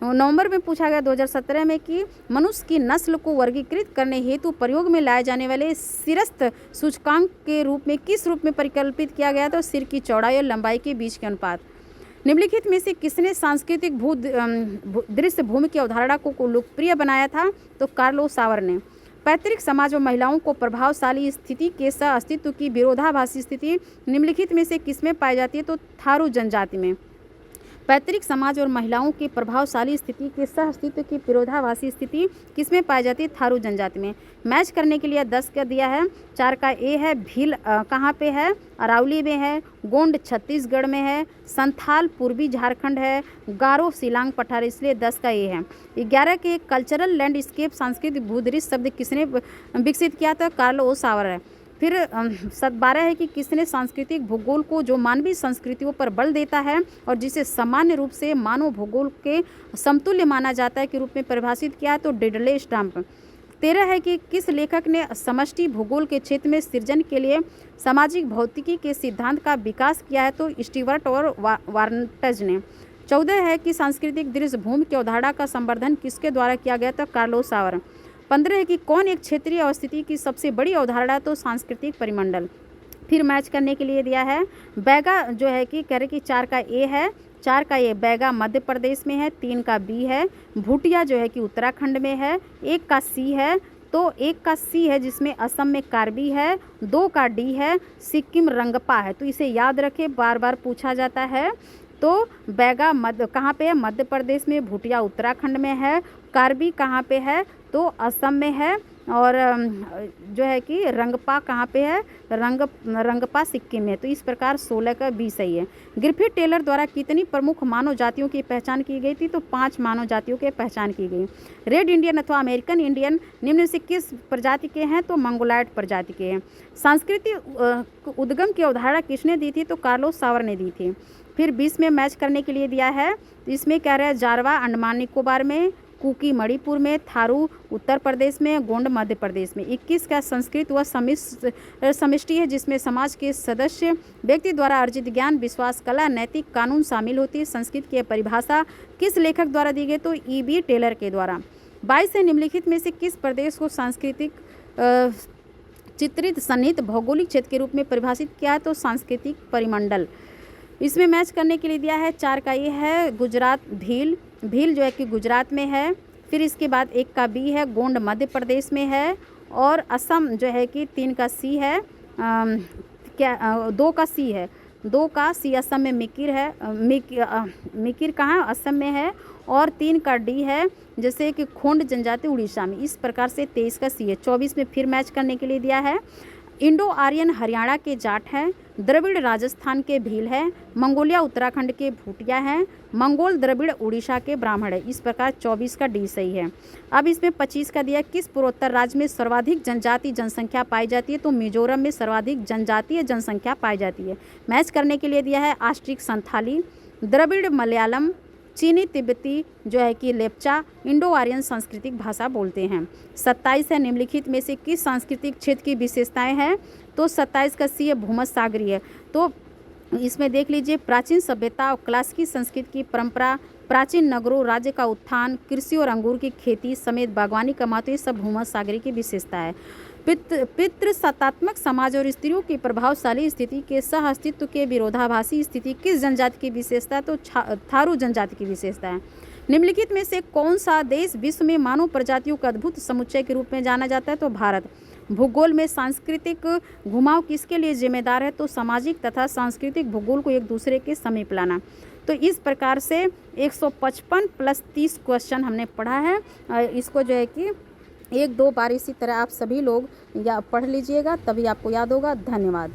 नवंबर में पूछा गया 2017 में कि मनुष्य की नस्ल को वर्गीकृत करने हेतु प्रयोग में लाए जाने वाले सिरस्त सूचकांक के रूप में किस रूप में परिकल्पित किया गया? तो सिर की चौड़ाई और लंबाई के बीच के अनुपात। निम्नलिखित में से किसने सांस्कृतिक दृश्य भूमि की अवधारणा को लोकप्रिय बनाया था? तो कार्लो सावर ने। पैतृक समाज और महिलाओं को प्रभावशाली स्थिति के सह अस्तित्व की विरोधाभासी स्थिति निम्नलिखित में से किसमें पाई जाती है? तो थारू जनजाति में। पैतृक समाज और महिलाओं की प्रभावशाली स्थिति के सह अस्तित्व की विरोधाभासी स्थिति किसमें पाई जाती है? थारू जनजाति में। मैच करने के लिए 10 का दिया है। 4 का ए है। भील कहाँ पे है? अरावली में है। गोंड छत्तीसगढ़ में है। संथाल पूर्वी झारखंड है। गारो शिलांग पठार, इसलिए 10 का ए है। 11 के कल्चरल लैंडस्केप सांस्कृतिक भूदृश्य शब्द किसने विकसित किया था? कार्लो सावर है। फिर 12 है कि किसने सांस्कृतिक भूगोल को जो मानवीय संस्कृतियों पर बल देता है और जिसे सामान्य रूप से मानव भूगोल के समतुल्य माना जाता है के रूप में परिभाषित किया है? तो डिडले स्टम्प। 13 है कि किस लेखक ने समष्टि भूगोल के क्षेत्र में सृजन के लिए सामाजिक भौतिकी के सिद्धांत का विकास किया है? तो स्टीवर्ट और वार्नटज ने। 14 है कि सांस्कृतिक दृश्य भूमि की अवधारणा का संवर्धन किसके द्वारा किया गया? तो कार्लो सावर। 15 है कि कौन एक क्षेत्रीय अवस्थिति की सबसे बड़ी अवधारणा? तो सांस्कृतिक परिमंडल। फिर मैच करने के लिए दिया है बैगा, जो है कि कह रहे कि 4 का ए है। 4 का ए बैगा मध्य प्रदेश में है। 3 का बी है। भूटिया जो है कि उत्तराखंड में है। 1 का सी है। तो 1 का सी है जिसमें असम में कार्बी है। 2 का डी है। सिक्किम रंगपा है। तो इसे याद रखें, बार पूछा जाता है। तो बैगा कहाँ पे है? मध्य प्रदेश में। भूटिया उत्तराखंड में है। कार्बी कहाँ पे है? तो असम में है। और जो है कि रंगपा कहाँ पे है? रंगपा सिक्किम में। तो इस प्रकार 16 का बी सही है। ग्रिफिथ टेलर द्वारा कितनी प्रमुख मानव जातियों की पहचान की गई थी? तो 5 मानव जातियों की पहचान की गई। रेड इंडियन अथवा अमेरिकन इंडियन निम्न से किस प्रजाति के हैं? तो मंगोलायड प्रजाति के हैं। सांस्कृतिक उद्गम की अवधारणा किसने दी थी? तो कार्लो सावर ने दी थी। फिर 20 में मैच करने के लिए दिया है। तो इसमें कह रहे हैं जारवा अंडमान निकोबार में, कुकी मणिपुर में, थारू उत्तर प्रदेश में, गोंड मध्य प्रदेश में। 21 का संस्कृत व समष्टि है जिसमें समाज के सदस्य व्यक्ति द्वारा अर्जित ज्ञान, विश्वास, कला, नैतिक कानून शामिल होती है। संस्कृत की परिभाषा किस लेखक द्वारा दी गई? तो E.B. टेलर के द्वारा। 22 है निम्नलिखित में से किस प्रदेश को सांस्कृतिक चित्रित सन्निहित भौगोलिक क्षेत्र के रूप में परिभाषित किया है? तो सांस्कृतिक परिमंडल। इसमें मैच करने के लिए दिया है 4 का ये है गुजरात भील जो है कि गुजरात में है। फिर इसके बाद 1 का बी है, गोंड मध्य प्रदेश में है। और असम जो है कि 3 का सी है। 2 का सी है। 2 का सी असम में मिकिर है। मिकिर कहाँ? असम में है। और 3 का डी है जैसे कि खोंड जनजाति उड़ीसा में। इस प्रकार से 23 का सी है। 24 में फिर मैच करने के लिए दिया है इंडो आर्यन हरियाणा के जाट हैं, द्रविड़ राजस्थान के भील है, मंगोलिया उत्तराखंड के भूटिया हैं, मंगोल द्रविड़ उड़ीसा के ब्राह्मण है। इस प्रकार 24 का डी सही है। अब इसमें 25 का दिया किस पूर्वोत्तर राज्य में सर्वाधिक जनजातीय जनसंख्या पाई जाती है? तो मिजोरम में सर्वाधिक जनजातीय जनसंख्या पाई जाती है। मैच करने के लिए दिया है ऑस्ट्रिक संथाली, द्रविड़ मलयालम, चीनी तिब्बती जो है कि लेप्चा, इंडो आर्यन सांस्कृतिक भाषा बोलते हैं। 27 है निम्नलिखित में से किस सांस्कृतिक क्षेत्र की विशेषताएं हैं? तो 27 का सी है भूमध्यसागरीय। तो इसमें देख लीजिए प्राचीन सभ्यता और क्लासिकी संस्कृति की परंपरा, प्राचीन नगरों, राज्य का उत्थान, कृषि और अंगूर की खेती समेत बागवानी का महत्व, ये सब भूमध्यसागरीय की विशेषता है। पितृसत्तात्मक समाज और स्त्रियों की प्रभावशाली स्थिति के सह अस्तित्व के विरोधाभासी स्थिति किस जनजाति की विशेषता है? तो थारू जनजाति की विशेषता है। निम्नलिखित में से कौन सा देश विश्व में मानव प्रजातियों का अद्भुत समुच्चय के रूप में जाना जाता है? तो भारत। भूगोल में सांस्कृतिक घुमाव किसके लिए जिम्मेदार है? तो सामाजिक तथा सांस्कृतिक भूगोल को एक दूसरे के समीप लाना। तो इस प्रकार से 155 + 30 क्वेश्चन हमने पढ़ा है। इसको जो है कि 1-2 बार इसी तरह आप सभी लोग या पढ़ लीजिएगा, तभी आपको याद होगा। धन्यवाद।